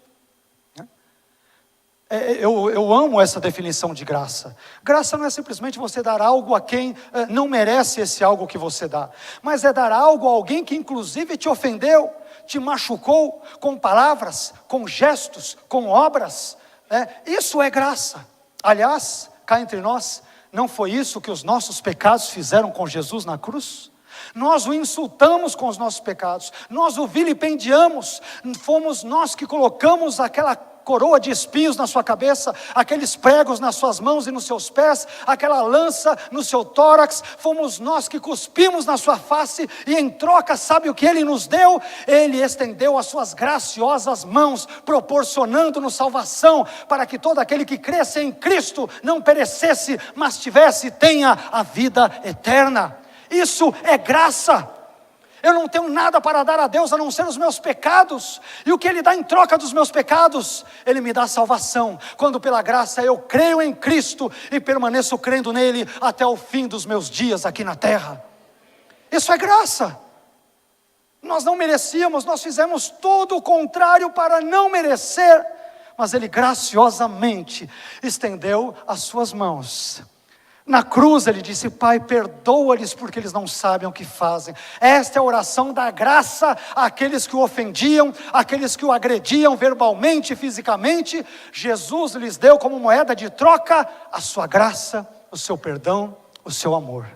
Eu amo essa definição de graça. Graça não é simplesmente você dar algo a quem não merece esse algo que você dá, mas é dar algo a alguém que inclusive te ofendeu, te machucou com palavras, com gestos, com obras. Isso é graça. Aliás, cá entre nós, não foi isso que os nossos pecados fizeram com Jesus na cruz? Nós o insultamos com os nossos pecados, nós o vilipendiamos, fomos nós que colocamos aquela coroa de espinhos na sua cabeça, aqueles pregos nas suas mãos e nos seus pés, aquela lança no seu tórax, fomos nós que cuspimos na sua face, e em troca, sabe o que Ele nos deu? Ele estendeu as suas graciosas mãos, proporcionando-nos salvação, para que todo aquele que cresce em Cristo não perecesse, mas tenha a vida eterna. Isso é graça. Eu não tenho nada para dar a Deus a não ser os meus pecados, e o que Ele dá em troca dos meus pecados? Ele me dá salvação, quando pela graça eu creio em Cristo, e permaneço crendo nele até o fim dos meus dias aqui na terra. Isso é graça. Nós não merecíamos, nós fizemos todo o contrário para não merecer, mas Ele graciosamente estendeu as suas mãos. Na cruz Ele disse: Pai, perdoa-lhes porque eles não sabem o que fazem. Esta é a oração da graça àqueles que o ofendiam, àqueles que o agrediam verbalmente e fisicamente. Jesus lhes deu como moeda de troca a sua graça, o seu perdão, o seu amor.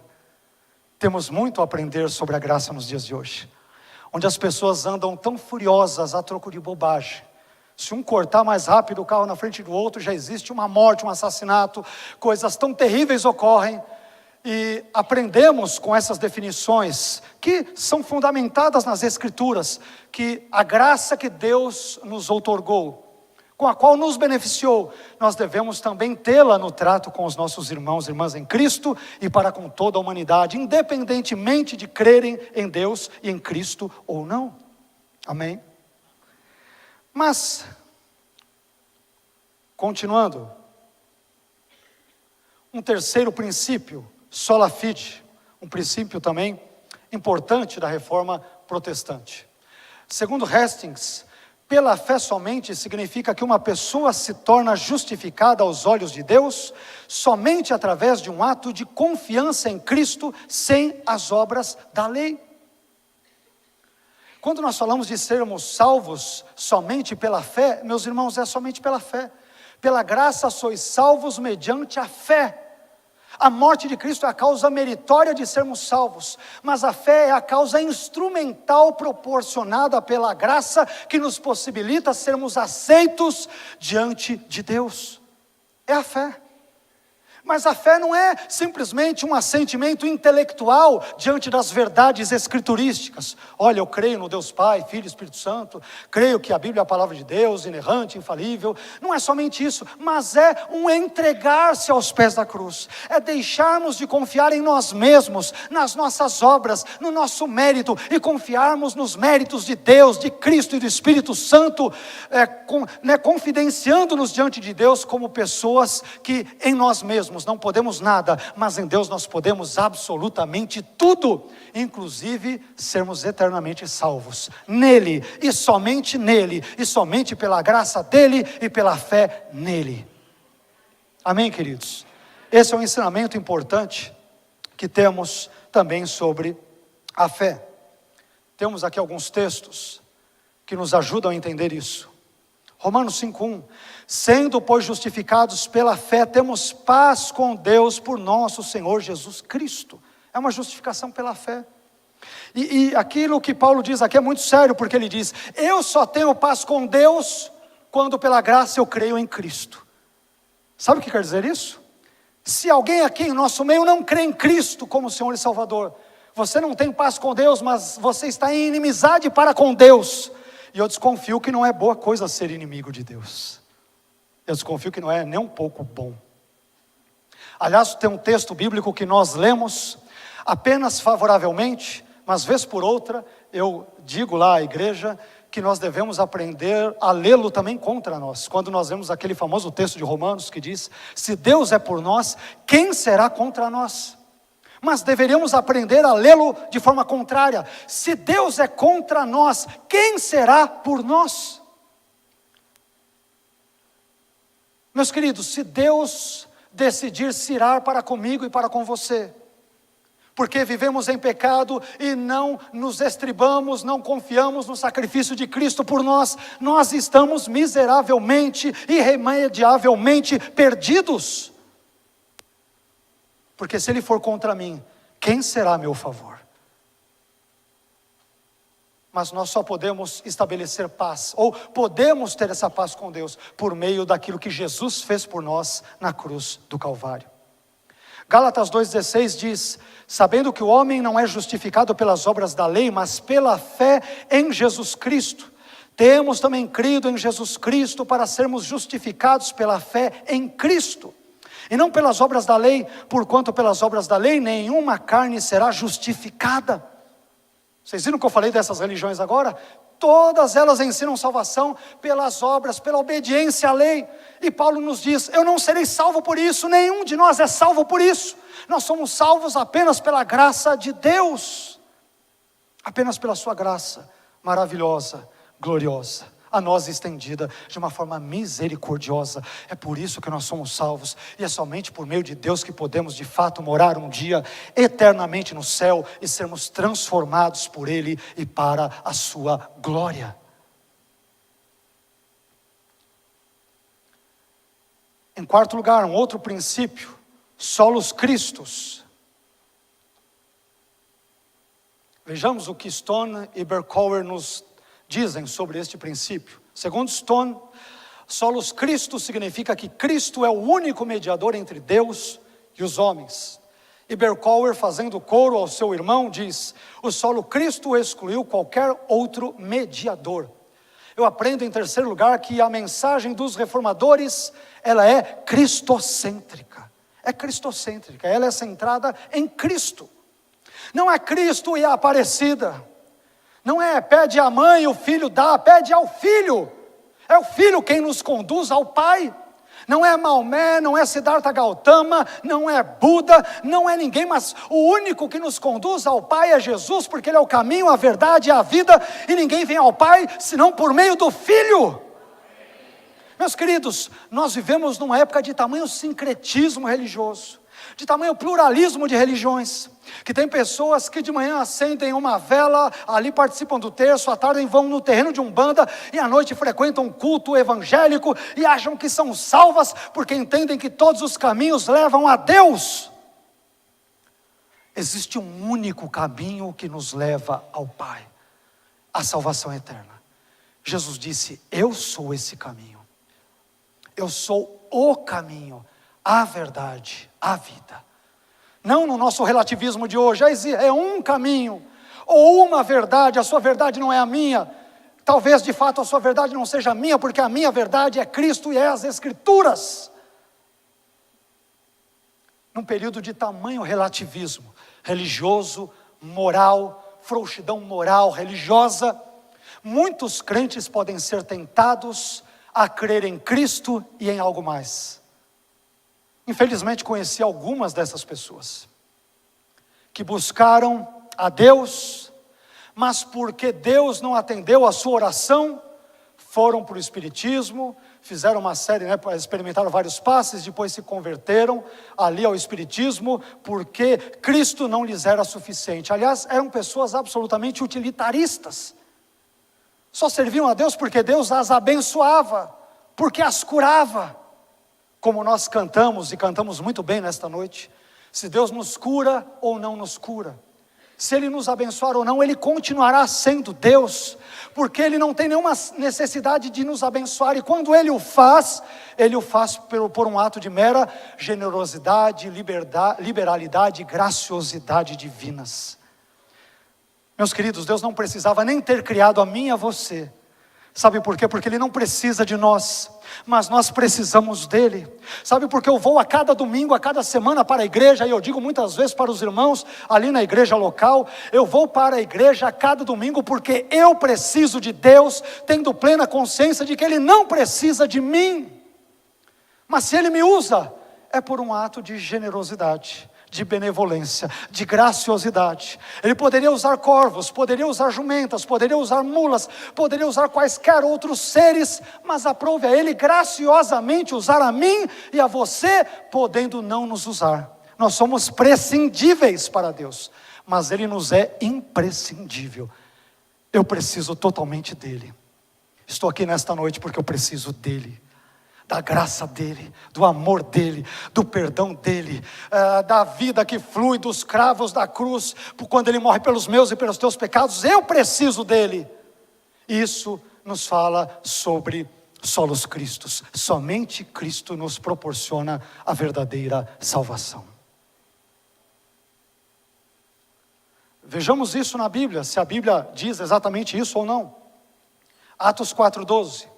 Temos muito a aprender sobre a graça nos dias de hoje, onde as pessoas andam tão furiosas a troco de bobagem. Se um cortar mais rápido o carro na frente do outro, já existe uma morte, um assassinato, coisas tão terríveis ocorrem. E aprendemos com essas definições, que são fundamentadas nas Escrituras, que a graça que Deus nos outorgou, com a qual nos beneficiou, nós devemos também tê-la no trato com os nossos irmãos e irmãs em Cristo, e para com toda a humanidade, independentemente de crerem em Deus e em Cristo ou não. Amém? Mas, continuando, um terceiro princípio, sola fide, um princípio também importante da reforma protestante. Segundo Hastings, pela fé somente significa que uma pessoa se torna justificada aos olhos de Deus somente através de um ato de confiança em Cristo, sem as obras da lei. Quando nós falamos de sermos salvos somente pela fé, meus irmãos, é somente pela fé. Pela graça sois salvos mediante a fé. A morte de Cristo é a causa meritória de sermos salvos, mas a fé é a causa instrumental proporcionada pela graça que nos possibilita sermos aceitos diante de Deus. É a fé. Mas a fé não é simplesmente um assentimento intelectual diante das verdades escriturísticas. Olha, eu creio no Deus Pai, Filho e Espírito Santo, creio que a Bíblia é a palavra de Deus, inerrante, infalível. Não é somente isso, mas é um entregar-se aos pés da cruz. É deixarmos de confiar em nós mesmos, nas nossas obras, no nosso mérito, e confiarmos nos méritos de Deus, de Cristo e do Espírito Santo, confidenciando-nos diante de Deus como pessoas que em nós mesmos mesmos não podemos nada, mas em Deus nós podemos absolutamente tudo, inclusive sermos eternamente salvos. Nele, e somente pela graça dele e pela fé nele. Amém, queridos? Esse é um ensinamento importante que temos também sobre a fé. Temos aqui alguns textos que nos ajudam a entender isso. Romanos 5:1, sendo, pois, justificados pela fé, temos paz com Deus por nosso Senhor Jesus Cristo. É uma justificação pela fé. E aquilo que Paulo diz aqui é muito sério, porque ele diz, eu só tenho paz com Deus quando pela graça eu creio em Cristo. Sabe o que quer dizer isso? Se alguém aqui em nosso meio não crê em Cristo como Senhor e Salvador, você não tem paz com Deus, mas você está em inimizade para com Deus. E eu desconfio que não é boa coisa ser inimigo de Deus. Eu desconfio que não é nem um pouco bom. Aliás, tem um texto bíblico que nós lemos apenas favoravelmente, mas vez por outra, eu digo lá à igreja que nós devemos aprender a lê-lo também contra nós. Quando nós lemos aquele famoso texto de Romanos que diz, se Deus é por nós, quem será contra nós? Mas deveríamos aprender a lê-lo de forma contrária. Se Deus é contra nós, quem será por nós? Meus queridos, se Deus decidir se irar para comigo e para com você, porque vivemos em pecado e não nos estribamos, não confiamos no sacrifício de Cristo por nós, nós estamos miseravelmente, irremediavelmente perdidos. Porque se Ele for contra mim, quem será a meu favor? Mas nós só podemos estabelecer paz, ou podemos ter essa paz com Deus, por meio daquilo que Jesus fez por nós na cruz do Calvário. Gálatas 2,16 diz, sabendo que o homem não é justificado pelas obras da lei, mas pela fé em Jesus Cristo. Temos também crido em Jesus Cristo para sermos justificados pela fé em Cristo. E não pelas obras da lei, porquanto pelas obras da lei nenhuma carne será justificada. Vocês viram que eu falei dessas religiões agora? Todas elas ensinam salvação pelas obras, pela obediência à lei. E Paulo nos diz, eu não serei salvo por isso, nenhum de nós é salvo por isso. Nós somos salvos apenas pela graça de Deus. Apenas pela sua graça maravilhosa, gloriosa, a nós estendida de uma forma misericordiosa. É por isso que nós somos salvos, e é somente por meio de Deus que podemos de fato morar um dia eternamente no céu e sermos transformados por Ele e para a sua glória. Em quarto lugar, um outro princípio, solos Christus. Vejamos o que Stone e Berkouwer nos dizem sobre este princípio. Segundo Stone, solos Christus significa que Cristo é o único mediador entre Deus e os homens. E Berkouwer, fazendo coro ao seu irmão, diz, o solo Cristo excluiu qualquer outro mediador. Eu aprendo em terceiro lugar que a mensagem dos reformadores, ela é cristocêntrica. É cristocêntrica, ela é centrada em Cristo. Não é Cristo e a Aparecida. Não é pede à mãe, o filho dá, pede ao filho. É o filho quem nos conduz ao Pai. Não é Maomé, não é Siddhartha Gautama, não é Buda, não é ninguém, mas o único que nos conduz ao Pai é Jesus, porque Ele é o caminho, a verdade e a vida, e ninguém vem ao Pai senão por meio do Filho. Meus queridos, nós vivemos numa época de tamanho sincretismo religioso, de tamanho pluralismo de religiões, que tem pessoas que de manhã acendem uma vela, ali participam do terço, à tarde vão no terreno de Umbanda, e à noite frequentam um culto evangélico, e acham que são salvas, porque entendem que todos os caminhos levam a Deus. Existe um único caminho que nos leva ao Pai, a salvação eterna. Jesus disse, eu sou esse caminho, eu sou o caminho, a verdade, a vida. Não no nosso relativismo de hoje, é um caminho, ou uma verdade, a sua verdade não é a minha. Talvez de fato a sua verdade não seja a minha, porque a minha verdade é Cristo e é as Escrituras. Num período de tamanho relativismo, religioso, moral, frouxidão moral, religiosa, muitos crentes podem ser tentados a crer em Cristo e em algo mais. Infelizmente conheci algumas dessas pessoas, que buscaram a Deus, mas porque Deus não atendeu a sua oração, foram para o espiritismo, fizeram uma série, experimentaram vários passes, depois se converteram ali ao espiritismo, porque Cristo não lhes era suficiente. Aliás, eram pessoas absolutamente utilitaristas, só serviam a Deus porque Deus as abençoava, porque as curava, como nós cantamos, e cantamos muito bem nesta noite. Se Deus nos cura ou não nos cura, se Ele nos abençoar ou não, Ele continuará sendo Deus, porque Ele não tem nenhuma necessidade de nos abençoar, e quando Ele o faz por um ato de mera generosidade, liberalidade e graciosidade divinas. Meus queridos, Deus não precisava nem ter criado a mim e a você. Sabe por quê? Porque Ele não precisa de nós, mas nós precisamos dEle. Sabe por que eu vou a cada domingo, a cada semana para a igreja, e eu digo muitas vezes para os irmãos ali na igreja local, eu vou para a igreja a cada domingo porque eu preciso de Deus, tendo plena consciência de que Ele não precisa de mim. Mas se Ele me usa, é por um ato de generosidade, de benevolência, de graciosidade. Ele poderia usar corvos, poderia usar jumentas, poderia usar mulas, poderia usar quaisquer outros seres, mas aprove a Ele graciosamente usar a mim e a você, podendo não nos usar. Nós somos prescindíveis para Deus, mas Ele nos é imprescindível. Eu preciso totalmente dEle. Estou aqui nesta noite porque eu preciso dEle, da graça dEle, do amor dEle, do perdão dEle, da vida que flui dos cravos da cruz, quando Ele morre pelos meus e pelos teus pecados. Eu preciso dEle. Isso nos fala sobre solos Cristos. Somente Cristo nos proporciona a verdadeira salvação. Vejamos isso na Bíblia, se a Bíblia diz exatamente isso ou não. Atos 4:12.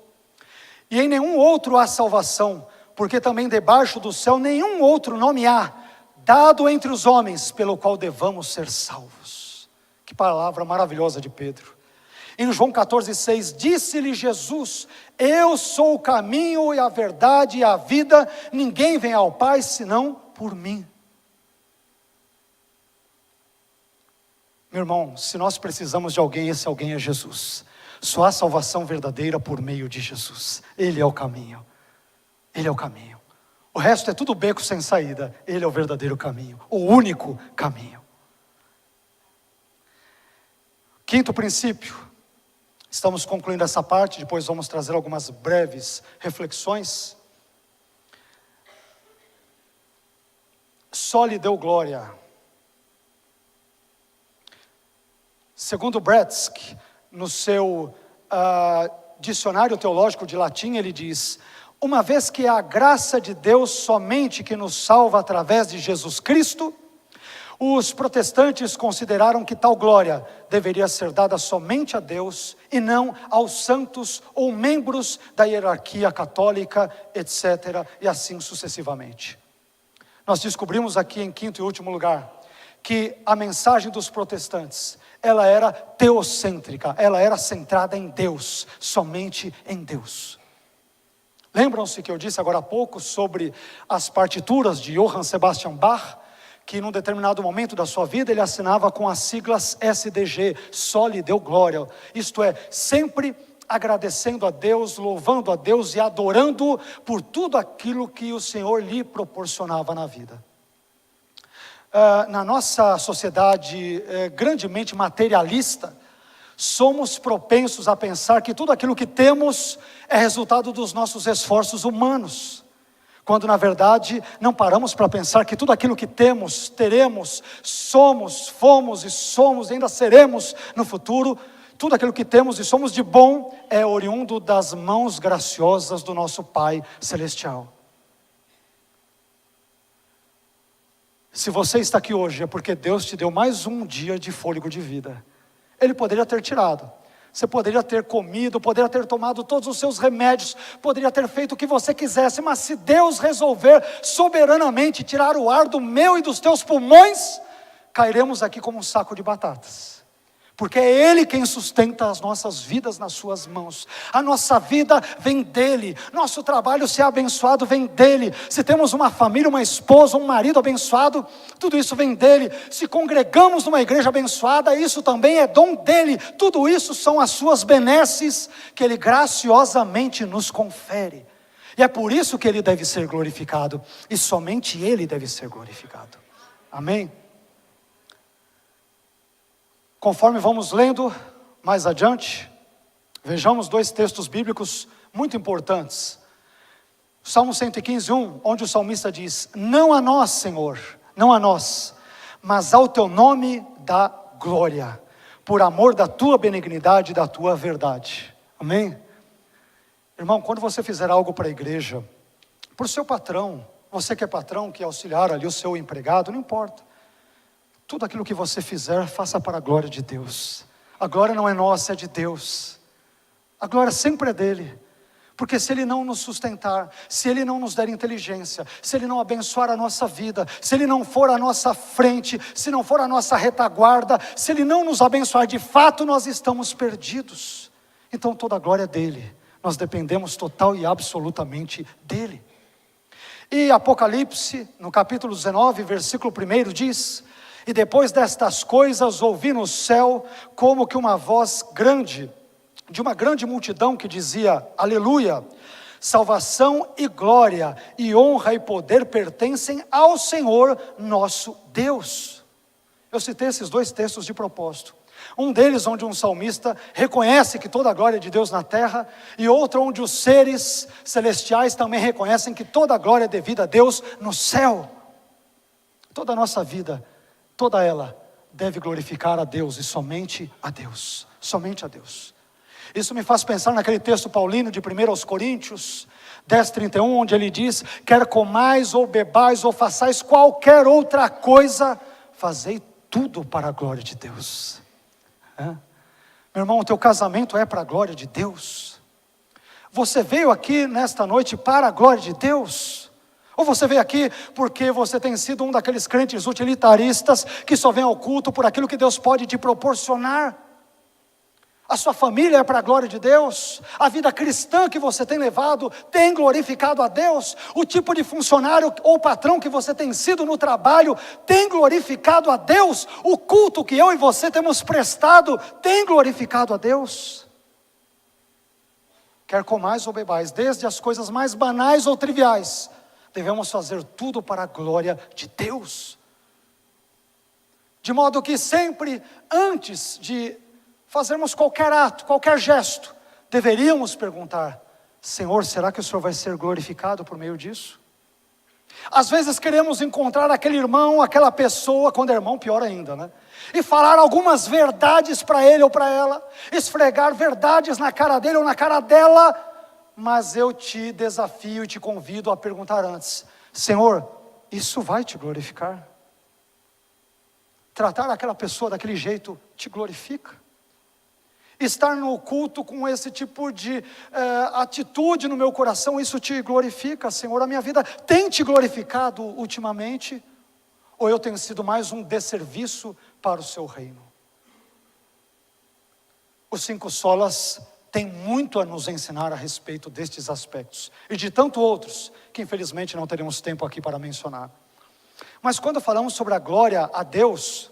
E em nenhum outro há salvação, porque também debaixo do céu nenhum outro nome há, dado entre os homens, pelo qual devamos ser salvos. Que palavra maravilhosa de Pedro. Em João 14:6, disse-lhe Jesus: eu sou o caminho e a verdade e a vida, ninguém vem ao Pai senão por mim. Meu irmão, se nós precisamos de alguém, esse alguém é Jesus. Só há salvação verdadeira por meio de Jesus. Ele é o caminho. Ele é o caminho. O resto é tudo beco sem saída. Ele é o verdadeiro caminho, o único caminho. Quinto princípio. Estamos concluindo essa parte, depois vamos trazer algumas breves reflexões. Só lhe deu glória. Segundo Bretzky, no seu dicionário teológico de latim, ele diz: uma vez que é a graça de Deus somente que nos salva através de Jesus Cristo, os protestantes consideraram que tal glória deveria ser dada somente a Deus e não aos santos ou membros da hierarquia católica, etc., e assim sucessivamente. Nós descobrimos aqui em quinto e último lugar que a mensagem dos protestantes, ela era teocêntrica, ela era centrada em Deus, somente em Deus. Lembram-se que eu disse agora há pouco sobre as partituras de Johann Sebastian Bach, que num determinado momento da sua vida ele assinava com as siglas SDG, só lhe deu glória, isto é, sempre agradecendo a Deus, louvando a Deus e adorando por tudo aquilo que o Senhor lhe proporcionava na vida. Na nossa sociedade grandemente materialista, somos propensos a pensar que tudo aquilo que temos é resultado dos nossos esforços humanos, quando na verdade não paramos para pensar que tudo aquilo que temos, teremos, somos, fomos e somos, ainda seremos no futuro, tudo aquilo que temos e somos de bom é oriundo das mãos graciosas do nosso Pai Celestial. Se você está aqui hoje é porque Deus te deu mais um dia de fôlego de vida. Ele poderia ter tirado. Você poderia ter comido, poderia ter tomado todos os seus remédios, poderia ter feito o que você quisesse, mas se Deus resolver soberanamente tirar o ar do meu e dos teus pulmões, cairemos aqui como um saco de batatas. porque é Ele quem sustenta as nossas vidas nas suas mãos. A nossa vida vem dEle, nosso trabalho ser abençoado vem dEle. Se temos uma família, uma esposa, um marido abençoado, tudo isso vem dEle. Se congregamos numa igreja abençoada, isso também é dom dEle. Tudo isso são as suas benesses que Ele graciosamente nos confere. E é por isso que Ele deve ser glorificado, e somente Ele deve ser glorificado. Amém? Conforme vamos lendo mais adiante, vejamos dois textos bíblicos muito importantes. Salmo 115:1, onde o salmista diz: não a nós, Senhor, não a nós, mas ao teu nome dá glória, por amor da tua benignidade e da tua verdade. Amém? Irmão, quando você fizer algo para a igreja, para o seu patrão, você que é patrão, que auxiliar ali o seu empregado, não importa. Tudo aquilo que você fizer, faça para a glória de Deus. A glória não é nossa, é de Deus. A glória sempre é dEle. Porque se Ele não nos sustentar, se Ele não nos der inteligência, se Ele não abençoar a nossa vida, se Ele não for à nossa frente, se não for a nossa retaguarda, se Ele não nos abençoar, de fato nós estamos perdidos. Então toda a glória é dEle. Nós dependemos total e absolutamente dEle. E Apocalipse, no capítulo 19, versículo 1 diz: e depois destas coisas ouvi no céu como que uma voz grande, de uma grande multidão que dizia: aleluia, salvação e glória e honra e poder pertencem ao Senhor nosso Deus. Eu citei esses dois textos de propósito. Um deles onde um salmista reconhece que toda a glória é de Deus na terra, e outro onde os seres celestiais também reconhecem que toda a glória é devida a Deus no céu. Toda a nossa vida, toda ela deve glorificar a Deus e somente a Deus, somente a Deus. Isso me faz pensar naquele texto paulino de 1 aos Coríntios 10:31, onde ele diz: quer comais ou bebais ou façais qualquer outra coisa, fazei tudo para a glória de Deus. Meu irmão, o teu casamento é para a glória de Deus? Você veio aqui nesta noite para a glória de Deus? Ou você veio aqui porque você tem sido um daqueles crentes utilitaristas que só vem ao culto por aquilo que Deus pode te proporcionar? A sua família é para a glória de Deus? A vida cristã que você tem levado tem glorificado a Deus? O tipo de funcionário ou patrão que você tem sido no trabalho tem glorificado a Deus? O culto que eu e você temos prestado tem glorificado a Deus? Quer comais ou bebais, desde as coisas mais banais ou triviais, devemos fazer tudo para a glória de Deus. De modo que sempre antes de fazermos qualquer ato, qualquer gesto, deveríamos perguntar: Senhor, será que o Senhor vai ser glorificado por meio disso? Às vezes queremos encontrar aquele irmão, aquela pessoa, quando é irmão pior ainda, né? E falar algumas verdades para ele ou para ela, esfregar verdades na cara dele ou na cara dela, mas eu te desafio e te convido a perguntar antes: Senhor, isso vai te glorificar? Tratar aquela pessoa daquele jeito te glorifica? Estar no culto com esse tipo de atitude no meu coração, isso te glorifica? Senhor, a minha vida tem te glorificado ultimamente? Ou eu tenho sido mais um desserviço para o seu reino? Os 5 solas têm muito a nos ensinar a respeito destes aspectos, e de tanto outros, que infelizmente não teremos tempo aqui para mencionar. Mas quando falamos sobre a glória a Deus,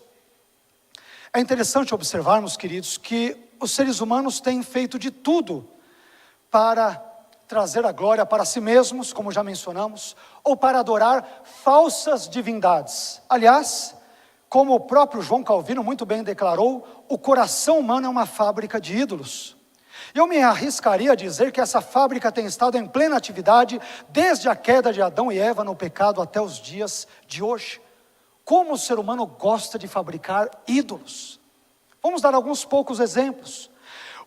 é interessante observarmos, queridos, que os seres humanos têm feito de tudo para trazer a glória para si mesmos, como já mencionamos, ou para adorar falsas divindades. Aliás, como o próprio João Calvino muito bem declarou, o coração humano é uma fábrica de ídolos. Eu me arriscaria a dizer que essa fábrica tem estado em plena atividade desde a queda de Adão e Eva no pecado até os dias de hoje. Como o ser humano gosta de fabricar ídolos. Vamos dar alguns poucos exemplos.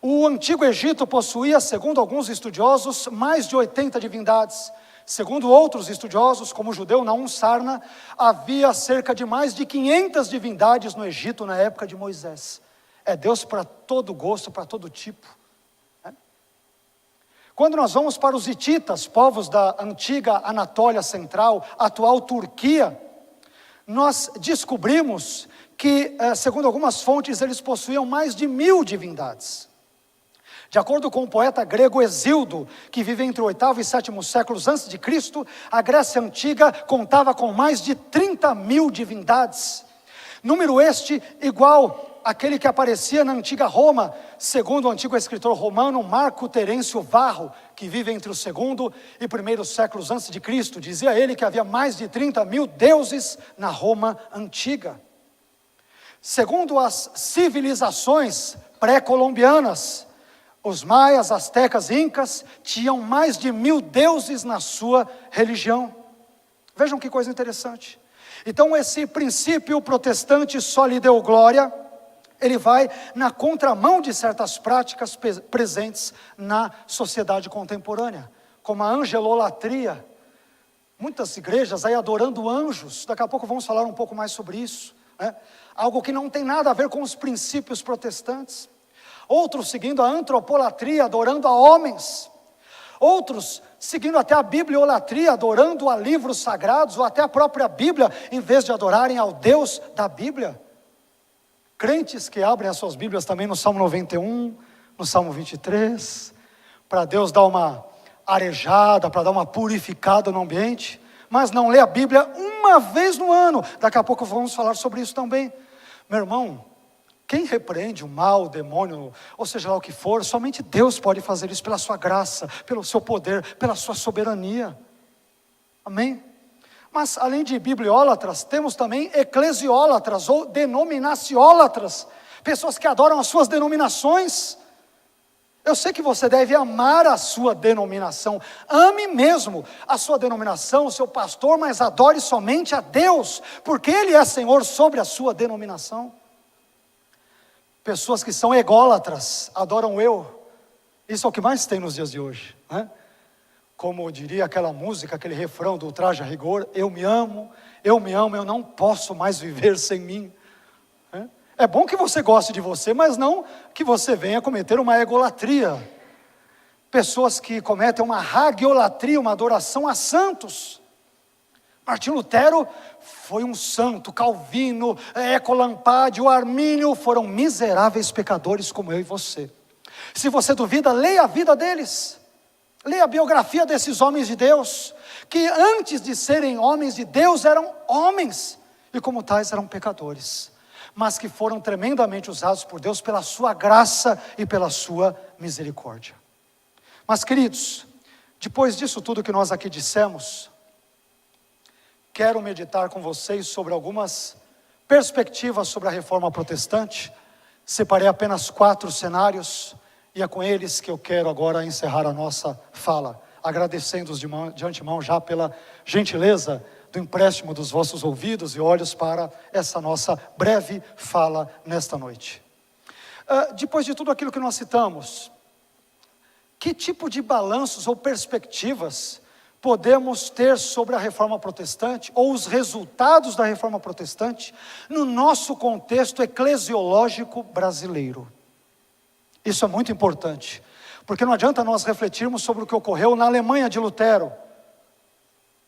O antigo Egito possuía, segundo alguns estudiosos, mais de 80 divindades. Segundo outros estudiosos, como o judeu Naum Sarna, havia cerca de mais de 500 divindades no Egito na época de Moisés. É Deus para todo gosto, para todo tipo. Quando nós vamos para os hititas, povos da antiga Anatólia Central, atual Turquia, nós descobrimos que, segundo algumas fontes, eles possuíam mais de 1000 divindades. De acordo com o poeta grego Hesíodo, que vive entre o 8º e 7º séculos antes de Cristo, a Grécia Antiga contava com mais de 30.000 divindades. Número este igual àquele que aparecia na antiga Roma, segundo o antigo escritor romano Marco Terêncio Varro, que vive entre o 2º e 1º séculos antes de Cristo. Dizia ele que havia mais de 30.000 deuses na Roma Antiga. Segundo as civilizações pré-colombianas, os maias, astecas e incas tinham mais de 1000 deuses na sua religião. Vejam que coisa interessante. Então esse princípio protestante só lhe deu glória, ele vai na contramão de certas práticas presentes na sociedade contemporânea, como a angelolatria. Muitas igrejas aí adorando anjos, daqui a pouco vamos falar um pouco mais sobre isso, né? Algo que não tem nada a ver com os princípios protestantes. Outros seguindo a antropolatria, adorando a homens. Outros seguindo até a bibliolatria, adorando a livros sagrados, ou até a própria Bíblia, em vez de adorarem ao Deus da Bíblia. Crentes que abrem as suas Bíblias também no Salmo 91, no Salmo 23, para Deus dar uma arejada, para dar uma purificada no ambiente, mas não lê a Bíblia uma vez no ano. Daqui a pouco vamos falar sobre isso também. Meu irmão, quem repreende o mal, o demônio, ou seja lá o que for, somente Deus pode fazer isso pela sua graça, pelo seu poder, pela sua soberania. Amém? Mas além de bibliólatras, temos também eclesiólatras ou denominaciólatras, pessoas que adoram as suas denominações. Eu sei que você deve amar a sua denominação, ame mesmo a sua denominação, o seu pastor, mas adore somente a Deus, porque Ele é Senhor sobre a sua denominação. Pessoas que são ególatras, adoram eu. Isso é o que mais tem nos dias de hoje, né? Como diria aquela música, aquele refrão do Traje a Rigor: eu me amo, eu não posso mais viver sem mim. É bom que você goste de você, mas não que você venha cometer uma egolatria. Pessoas que cometem uma hagiolatria, uma adoração a santos. Martim Lutero foi um santo, Calvino, Ecolampádio, Armínio foram miseráveis pecadores como eu e você. Se você duvida, leia a vida deles, leia a biografia desses homens de Deus, que antes de serem homens de Deus eram homens, e como tais eram pecadores, mas que foram tremendamente usados por Deus pela sua graça e pela sua misericórdia. Mas queridos, depois disso tudo que nós aqui dissemos, quero meditar com vocês sobre algumas perspectivas sobre a reforma protestante. Separei apenas 4 cenários, e é com eles que eu quero agora encerrar a nossa fala, agradecendo-os de antemão já pela gentileza do empréstimo dos vossos ouvidos e olhos para essa nossa breve fala nesta noite. Depois de tudo aquilo que nós citamos, que tipo de balanços ou perspectivas podemos ter sobre a reforma protestante, ou os resultados da reforma protestante, no nosso contexto eclesiológico brasileiro? Isso é muito importante, porque não adianta nós refletirmos sobre o que ocorreu na Alemanha de Lutero,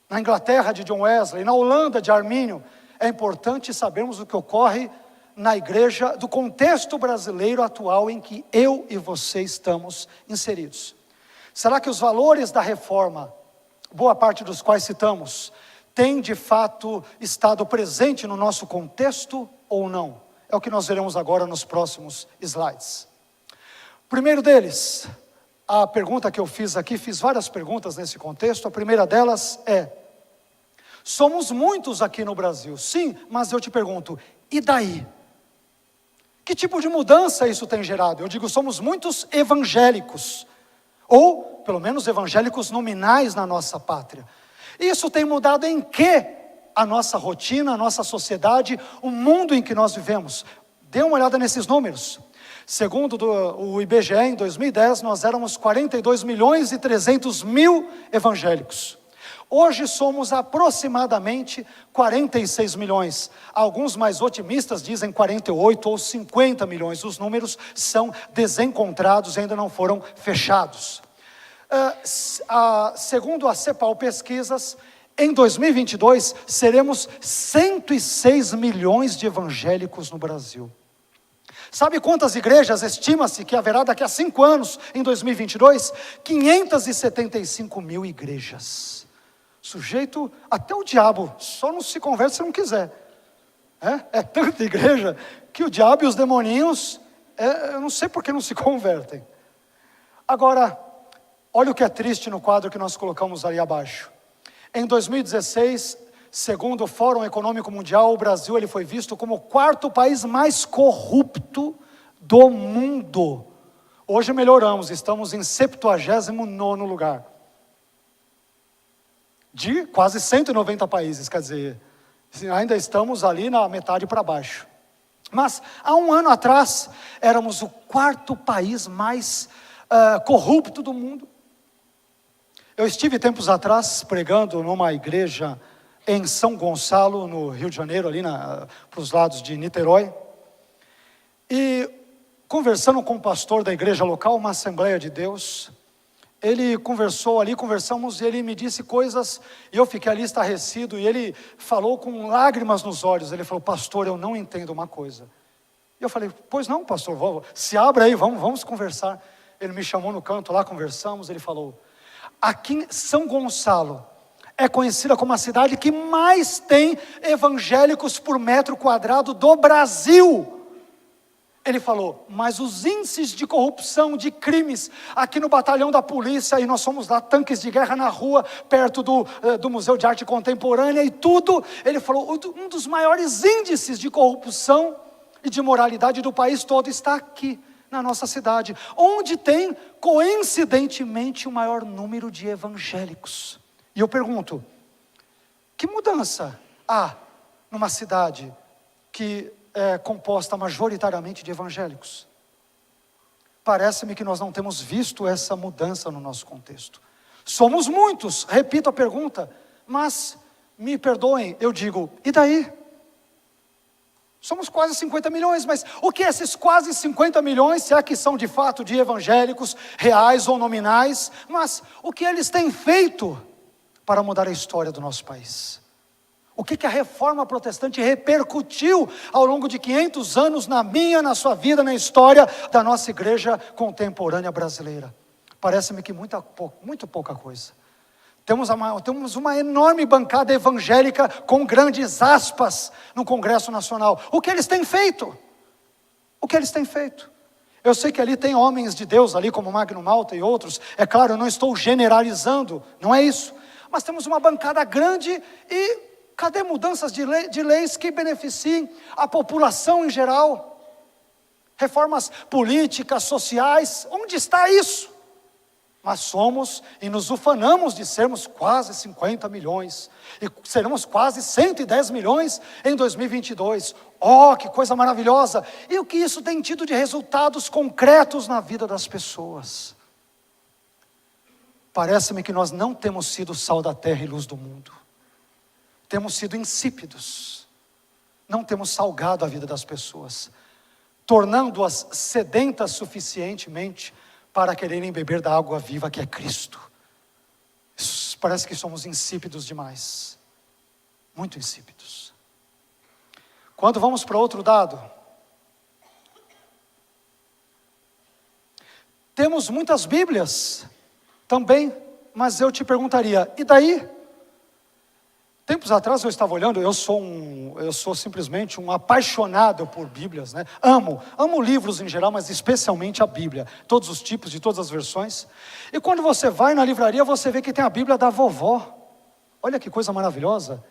na Inglaterra de John Wesley, na Holanda de Armínio. É importante sabermos o que ocorre na igreja do contexto brasileiro atual em que eu e você estamos inseridos. Será que os valores da reforma, boa parte dos quais citamos, tem de fato estado presente no nosso contexto ou não? É o que nós veremos agora nos próximos slides. Primeiro deles, a pergunta que eu fiz aqui, fiz várias perguntas nesse contexto. A primeira delas é: somos muitos aqui no Brasil, sim, mas eu te pergunto, e daí? Que tipo de mudança isso tem gerado? Eu digo, somos muitos evangélicos, ou pelo menos evangélicos nominais na nossa pátria. Isso tem mudado em que a nossa rotina, a nossa sociedade, o mundo em que nós vivemos? Dê uma olhada nesses números. Segundo o IBGE, em 2010, nós éramos 42.300.000 evangélicos. Hoje somos aproximadamente 46 milhões. Alguns mais otimistas dizem 48 ou 50 milhões. Os números são desencontrados e ainda não foram fechados. Segundo a CEPAL Pesquisas, Em 2022, seremos 106 milhões de evangélicos no Brasil. Sabe quantas igrejas estima-se que haverá daqui a 5 anos, em 2022? 575 mil igrejas. Sujeito, até o diabo, só não se converte se não quiser. É tanta igreja que o diabo e os demoninhos, eu não sei por que não se convertem. Agora, olha o que é triste no quadro que nós colocamos ali abaixo. Em 2016, segundo o Fórum Econômico Mundial, o Brasil ele foi visto como o 4º país mais corrupto do mundo. Hoje melhoramos, estamos em 79º lugar. De quase 190 países, quer dizer, ainda estamos ali na metade para baixo. Mas há um ano atrás, éramos o 4º país mais corrupto do mundo. Eu estive tempos atrás pregando numa igreja em São Gonçalo, no Rio de Janeiro, ali para os lados de Niterói. E conversando com o pastor da igreja local, uma Assembleia de Deus, ele conversamos e ele me disse coisas, e eu fiquei ali estarrecido, e ele falou com lágrimas nos olhos. Ele falou: pastor, eu não entendo uma coisa. E eu falei: pois não, pastor, se abre aí, vamos conversar. Ele me chamou no canto lá, conversamos, ele falou: aqui em São Gonçalo é conhecida como a cidade que mais tem evangélicos por metro quadrado do Brasil. Ele falou: mas os índices de corrupção, de crimes, aqui no batalhão da polícia, e nós fomos lá, tanques de guerra na rua, perto do Museu de Arte Contemporânea e tudo. Ele falou: um dos maiores índices de corrupção e de moralidade do país todo está aqui, na nossa cidade, onde tem, coincidentemente, o maior número de evangélicos. E eu pergunto: que mudança há numa cidade que é composta majoritariamente de evangélicos? Parece-me que nós não temos visto essa mudança no nosso contexto. Somos muitos, repito a pergunta, mas, me perdoem, eu digo: e daí? Somos quase 50 milhões, mas o que esses quase 50 milhões, se é que são de fato de evangélicos, reais ou nominais, mas o que eles têm feito para mudar a história do nosso país? O que a reforma protestante repercutiu ao longo de 500 anos na minha, na sua vida, na história da nossa igreja contemporânea brasileira? Parece-me que muito pouca coisa. Temos uma enorme bancada evangélica com grandes aspas no Congresso Nacional. O que eles têm feito? O que eles têm feito? Eu sei que ali tem homens de Deus, ali como Magno Malta e outros. É claro, eu não estou generalizando, não é isso. Mas temos uma bancada grande e cadê mudanças de leis que beneficiem a população em geral? Reformas políticas, sociais, onde está isso? Mas somos e nos ufanamos de sermos quase 50 milhões. E seremos quase 110 milhões em 2022. Oh, que coisa maravilhosa! E o que isso tem tido de resultados concretos na vida das pessoas? Parece-me que nós não temos sido sal da terra e luz do mundo. Temos sido insípidos. Não temos salgado a vida das pessoas, tornando-as sedentas suficientemente para quererem beber da água viva que é Cristo. Parece que somos insípidos demais. Muito insípidos. Quando vamos para outro dado, temos muitas Bíblias também, mas eu te perguntaria: e daí? Tempos atrás eu estava olhando, eu sou simplesmente um apaixonado por Bíblias, né? Amo livros em geral, mas especialmente a Bíblia, todos os tipos, de todas as versões. E quando você vai na livraria, você vê que tem a Bíblia da vovó. Olha que coisa maravilhosa,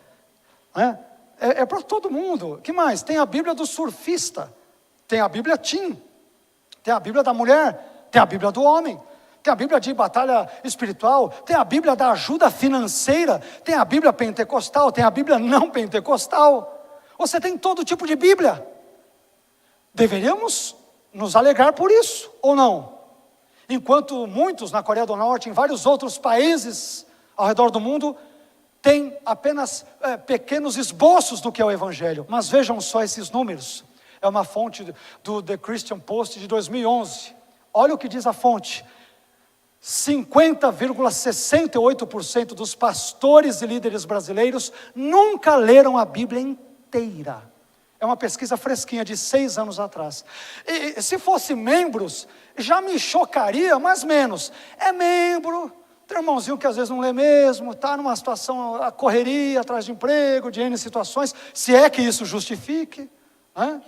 né? É para todo mundo. Que mais? Tem a Bíblia do surfista, tem a Bíblia teen, tem a Bíblia da mulher, tem a Bíblia do homem. Tem a Bíblia de batalha espiritual, tem a Bíblia da ajuda financeira, tem a Bíblia pentecostal, tem a Bíblia não pentecostal. Você tem todo tipo de Bíblia. Deveríamos nos alegrar por isso, ou não? Enquanto muitos na Coreia do Norte, em vários outros países ao redor do mundo, têm apenas pequenos esboços do que é o Evangelho. Mas vejam só esses números. É uma fonte do The Christian Post de 2011. Olha o que diz a fonte. 50,68% dos pastores e líderes brasileiros nunca leram a Bíblia inteira. É uma pesquisa fresquinha de 6 anos atrás. E se fosse membros, já me chocaria, mas menos. É membro, tem um irmãozinho que às vezes não lê mesmo, está numa situação, a correria, atrás de emprego, de N situações, se é que isso justifique, né?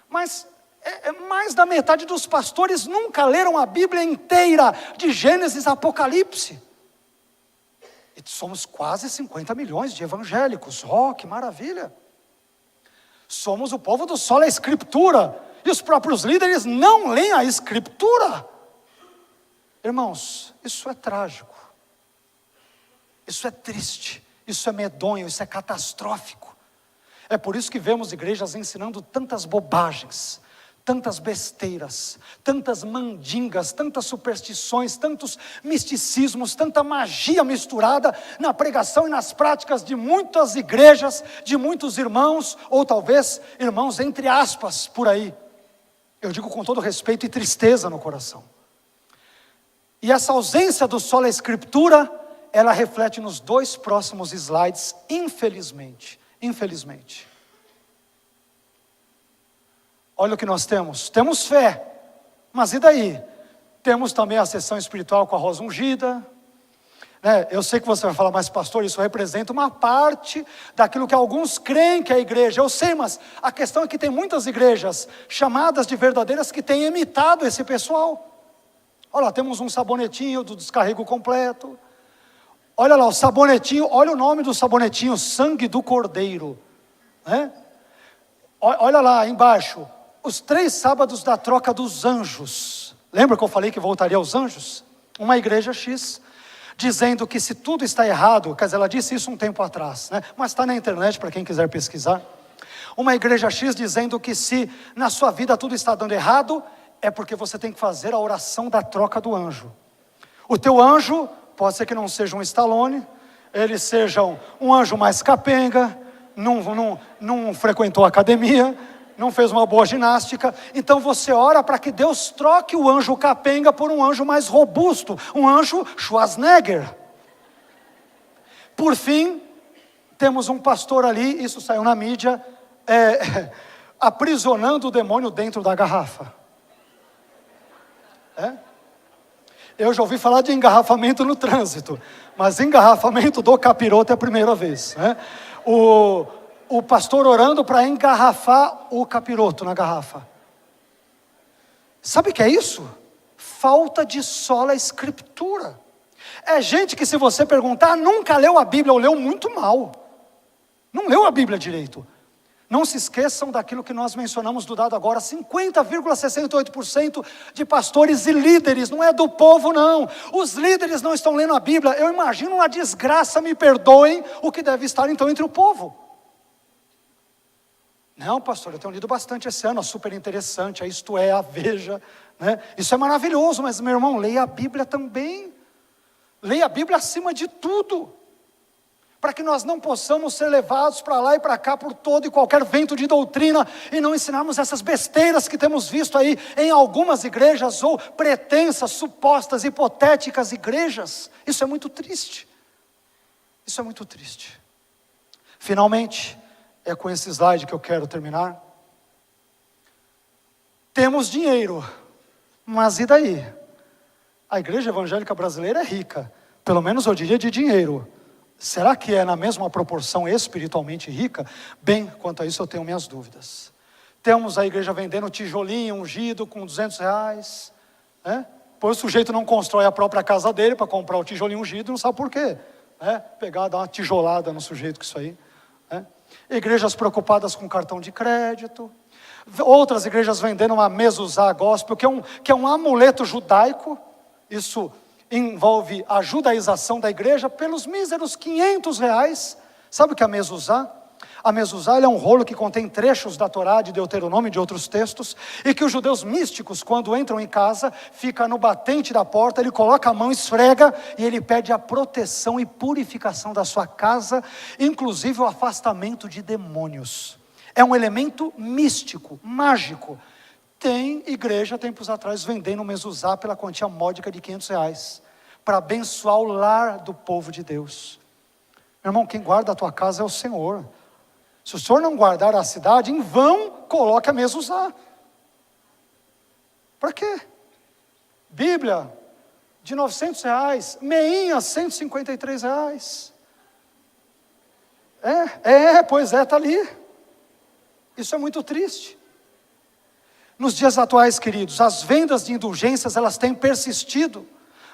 Mas mais da metade dos pastores nunca leram a Bíblia inteira, de Gênesis a Apocalipse. E somos quase 50 milhões de evangélicos, que maravilha! Somos o povo do sola escritura, e os próprios líderes não leem a escritura. Irmãos, isso é trágico, isso é triste, isso é medonho, isso é catastrófico. É por isso que vemos igrejas ensinando tantas bobagens, tantas besteiras, tantas mandingas, tantas superstições, tantos misticismos, tanta magia misturada na pregação e nas práticas de muitas igrejas, de muitos irmãos, ou talvez irmãos entre aspas por aí. Eu digo com todo respeito e tristeza no coração. E essa ausência do sola escritura, ela reflete nos 2 próximos slides, infelizmente. Olha o que nós temos. Temos fé, mas e daí? Temos também a sessão espiritual com a rosa ungida. Eu sei que você vai falar, mas pastor, isso representa uma parte daquilo que alguns creem que é a igreja. Eu sei, mas a questão é que tem muitas igrejas chamadas de verdadeiras que têm imitado esse pessoal. Olha lá, temos um sabonetinho do descarrego completo. Olha lá, o sabonetinho, olha o nome do sabonetinho, sangue do cordeiro, né? Olha lá embaixo, os 3 sábados da troca dos anjos. Lembra que eu falei que voltaria aos anjos? Uma igreja X, dizendo que se tudo está errado, quer dizer, ela disse isso um tempo atrás, né? Mas está na internet para quem quiser pesquisar. Uma igreja X dizendo que se na sua vida tudo está dando errado, é porque você tem que fazer a oração da troca do anjo. O teu anjo, pode ser que não seja um Stallone, ele seja um anjo mais capenga, não frequentou a academia, não fez uma boa ginástica, então você ora para que Deus troque o anjo capenga por um anjo mais robusto, um anjo Schwarzenegger. Por fim, temos um pastor ali, isso saiu na mídia, aprisionando o demônio dentro da garrafa. Eu já ouvi falar de engarrafamento no trânsito, mas engarrafamento do capiroto é a primeira vez, né? O pastor orando para engarrafar o capiroto na garrafa. Sabe o que é isso? Falta de sola escritura. É gente que, se você perguntar, nunca leu a Bíblia, ou leu muito mal. Não leu a Bíblia direito. Não se esqueçam daquilo que nós mencionamos do dado agora, 50,68% de pastores e líderes, não é do povo não. Os líderes não estão lendo a Bíblia. Eu imagino uma desgraça, me perdoem, o que deve estar então entre o povo. Não, pastor, eu tenho lido bastante esse ano, super interessante, a Isto É, a Veja, né? Isso é maravilhoso, mas meu irmão, leia a Bíblia também. Leia a Bíblia acima de tudo, para que nós não possamos ser levados para lá e para cá por todo e qualquer vento de doutrina, e não ensinarmos essas besteiras que temos visto aí em algumas igrejas, ou pretensas, supostas, hipotéticas igrejas. Isso é muito triste, isso é muito triste. Finalmente, é com esse slide que eu quero terminar. Temos dinheiro, mas e daí? A igreja evangélica brasileira é rica, pelo menos eu diria de dinheiro. Será que é na mesma proporção espiritualmente rica? Bem, quanto a isso eu tenho minhas dúvidas. Temos a igreja vendendo tijolinho ungido com R$200, né? Pois o sujeito não constrói a própria casa dele para comprar o tijolinho ungido, não sabe por quê, né? Pegar, dar uma tijolada no sujeito com isso aí, né? Igrejas preocupadas com cartão de crédito, outras igrejas vendendo uma mezuzá gospel, que é um amuleto judaico. Isso envolve a judaização da igreja pelos míseros R$500. Sabe o que é a mezuzá? A mezuzá é um rolo que contém trechos da Torá, de Deuteronômio e de outros textos, e que os judeus místicos, quando entram em casa, fica no batente da porta, ele coloca a mão, esfrega, e ele pede a proteção e purificação da sua casa, inclusive o afastamento de demônios. É um elemento místico, mágico. Tem igreja, tempos atrás, vendendo mezuzá pela quantia módica de R$500, para abençoar o lar do povo de Deus. Meu irmão, quem guarda a tua casa é o Senhor. Se o Senhor não guardar a cidade, em vão coloque a mezuzá. Para quê? Bíblia de R$900, meinha R$153. Pois é, está ali. Isso é muito triste. Nos dias atuais, queridos, as vendas de indulgências, elas têm persistido,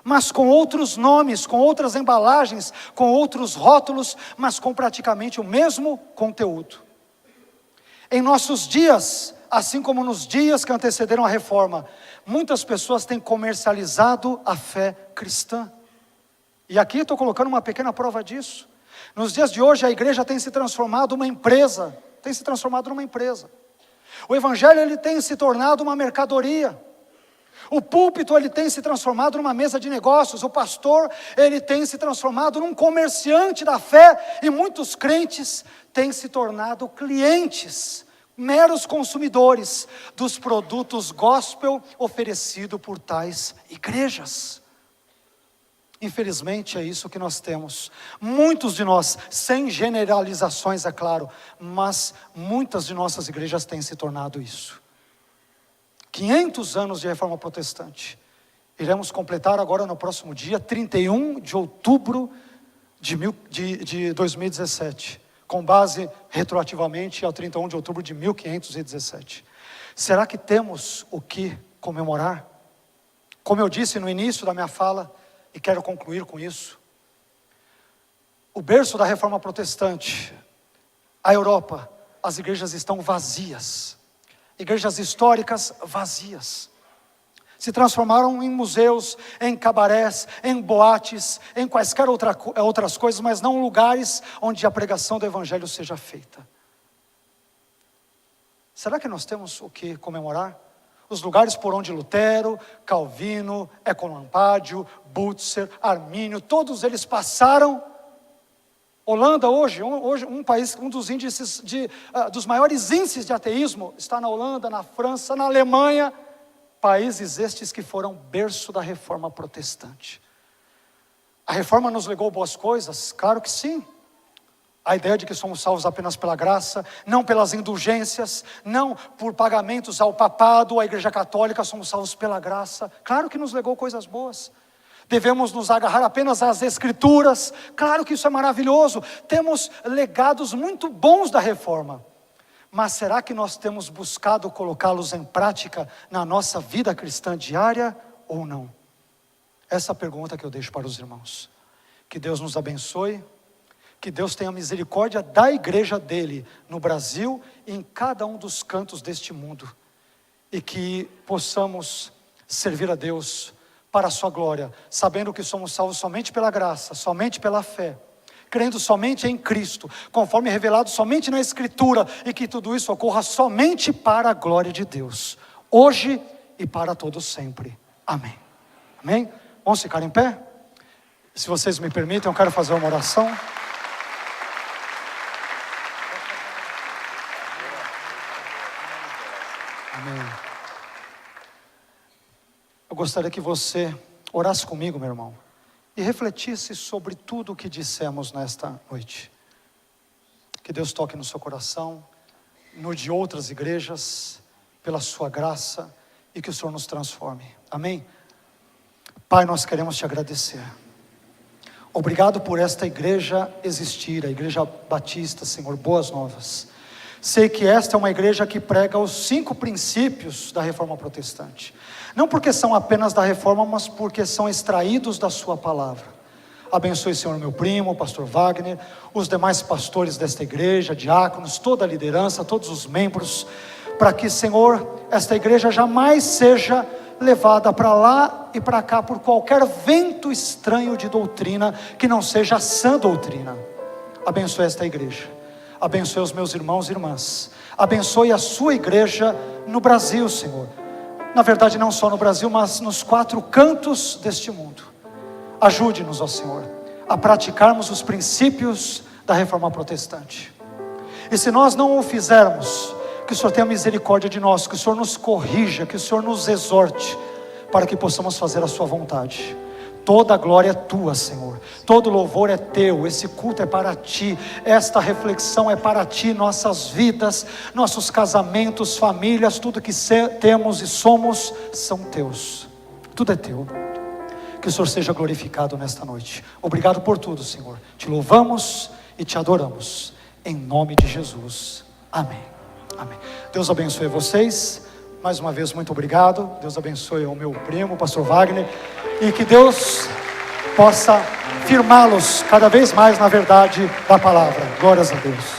mas com outros nomes, com outras embalagens, com outros rótulos, mas com praticamente o mesmo conteúdo. Em nossos dias, assim como nos dias que antecederam a reforma, muitas pessoas têm comercializado a fé cristã. E aqui estou colocando uma pequena prova disso. Nos dias de hoje, a igreja tem se transformado numa empresa. O evangelho, ele tem se tornado uma mercadoria. O púlpito, ele tem se transformado numa mesa de negócios. O pastor, ele tem se transformado num comerciante da fé. E muitos crentes têm se tornado clientes, meros consumidores dos produtos gospel oferecido por tais igrejas. Infelizmente é isso que nós temos. Muitos de nós, sem generalizações, é claro, mas muitas de nossas igrejas têm se tornado isso. 500 anos de reforma protestante. Iremos completar agora no próximo dia 31 de outubro de 2017, com base retroativamente ao 31 de outubro de 1517. Será que temos o que comemorar? Como eu disse no início da minha fala, e quero concluir com isso, o berço da reforma protestante, a Europa, as igrejas estão vazias. Igrejas históricas vazias. Se transformaram em museus, em cabarés, em boates, em quaisquer outras coisas, mas não lugares onde a pregação do evangelho seja feita. Será que nós temos o que comemorar? Os lugares por onde Lutero, Calvino, Ecolampádio, Butzer, Armínio, todos eles passaram. Holanda hoje um país, um dos índices dos maiores índices de ateísmo está na Holanda, na França, na Alemanha. Países estes que foram berço da reforma protestante. A reforma nos legou boas coisas? Claro que sim. A ideia de que somos salvos apenas pela graça, não pelas indulgências, não por pagamentos ao papado, à igreja católica, somos salvos pela graça. Claro que nos legou coisas boas. Devemos nos agarrar apenas às escrituras. Claro que isso é maravilhoso. Temos legados muito bons da reforma. Mas será que nós temos buscado colocá-los em prática na nossa vida cristã diária ou não? Essa é a pergunta que eu deixo para os irmãos. Que Deus nos abençoe. Que Deus tenha misericórdia da igreja dele no Brasil e em cada um dos cantos deste mundo. E que possamos servir a Deus para a sua glória, sabendo que somos salvos somente pela graça, somente pela fé, crendo somente em Cristo, conforme revelado somente na Escritura, e que tudo isso ocorra somente para a glória de Deus, hoje e para todos sempre. Amém. Amém? Vamos ficar em pé? Se vocês me permitem, eu quero fazer uma oração. Amém. Eu gostaria que você orasse comigo, meu irmão, e refletisse sobre tudo o que dissemos nesta noite. Que Deus toque no seu coração, no de outras igrejas, pela sua graça, e que o Senhor nos transforme. Amém? Pai, nós queremos te agradecer. Obrigado por esta igreja existir, a Igreja Batista, Senhor, Boas Novas. Sei que esta é uma igreja que prega os 5 princípios da reforma protestante. Não porque são apenas da reforma, mas porque são extraídos da sua palavra. Abençoe, Senhor, meu primo, o pastor Wagner, os demais pastores desta igreja, diáconos, toda a liderança, todos os membros, para que, Senhor, esta igreja jamais seja levada para lá e para cá por qualquer vento estranho de doutrina que não seja a sã doutrina. Abençoe esta igreja. Abençoe os meus irmãos e irmãs. Abençoe a sua igreja no Brasil, Senhor. Na verdade, não só no Brasil, mas nos 4 cantos deste mundo. Ajude-nos, ó Senhor, a praticarmos os princípios da reforma protestante. E se nós não o fizermos, Que o Senhor tenha misericórdia de nós, que o Senhor nos corrija, que o Senhor nos exorte, para que possamos fazer a sua vontade. Toda a glória é tua, Senhor, todo louvor é teu, esse culto é para ti, esta reflexão é para ti, nossas vidas, nossos casamentos, famílias, tudo que temos e somos, são teus, tudo é teu. Que o Senhor seja glorificado nesta noite. Obrigado por tudo, Senhor, te louvamos e te adoramos, em nome de Jesus, amém, amém. Deus abençoe vocês. Mais uma vez, muito obrigado. Deus abençoe o meu primo, o pastor Wagner, e que Deus possa firmá-los cada vez mais na verdade da palavra. Glórias a Deus.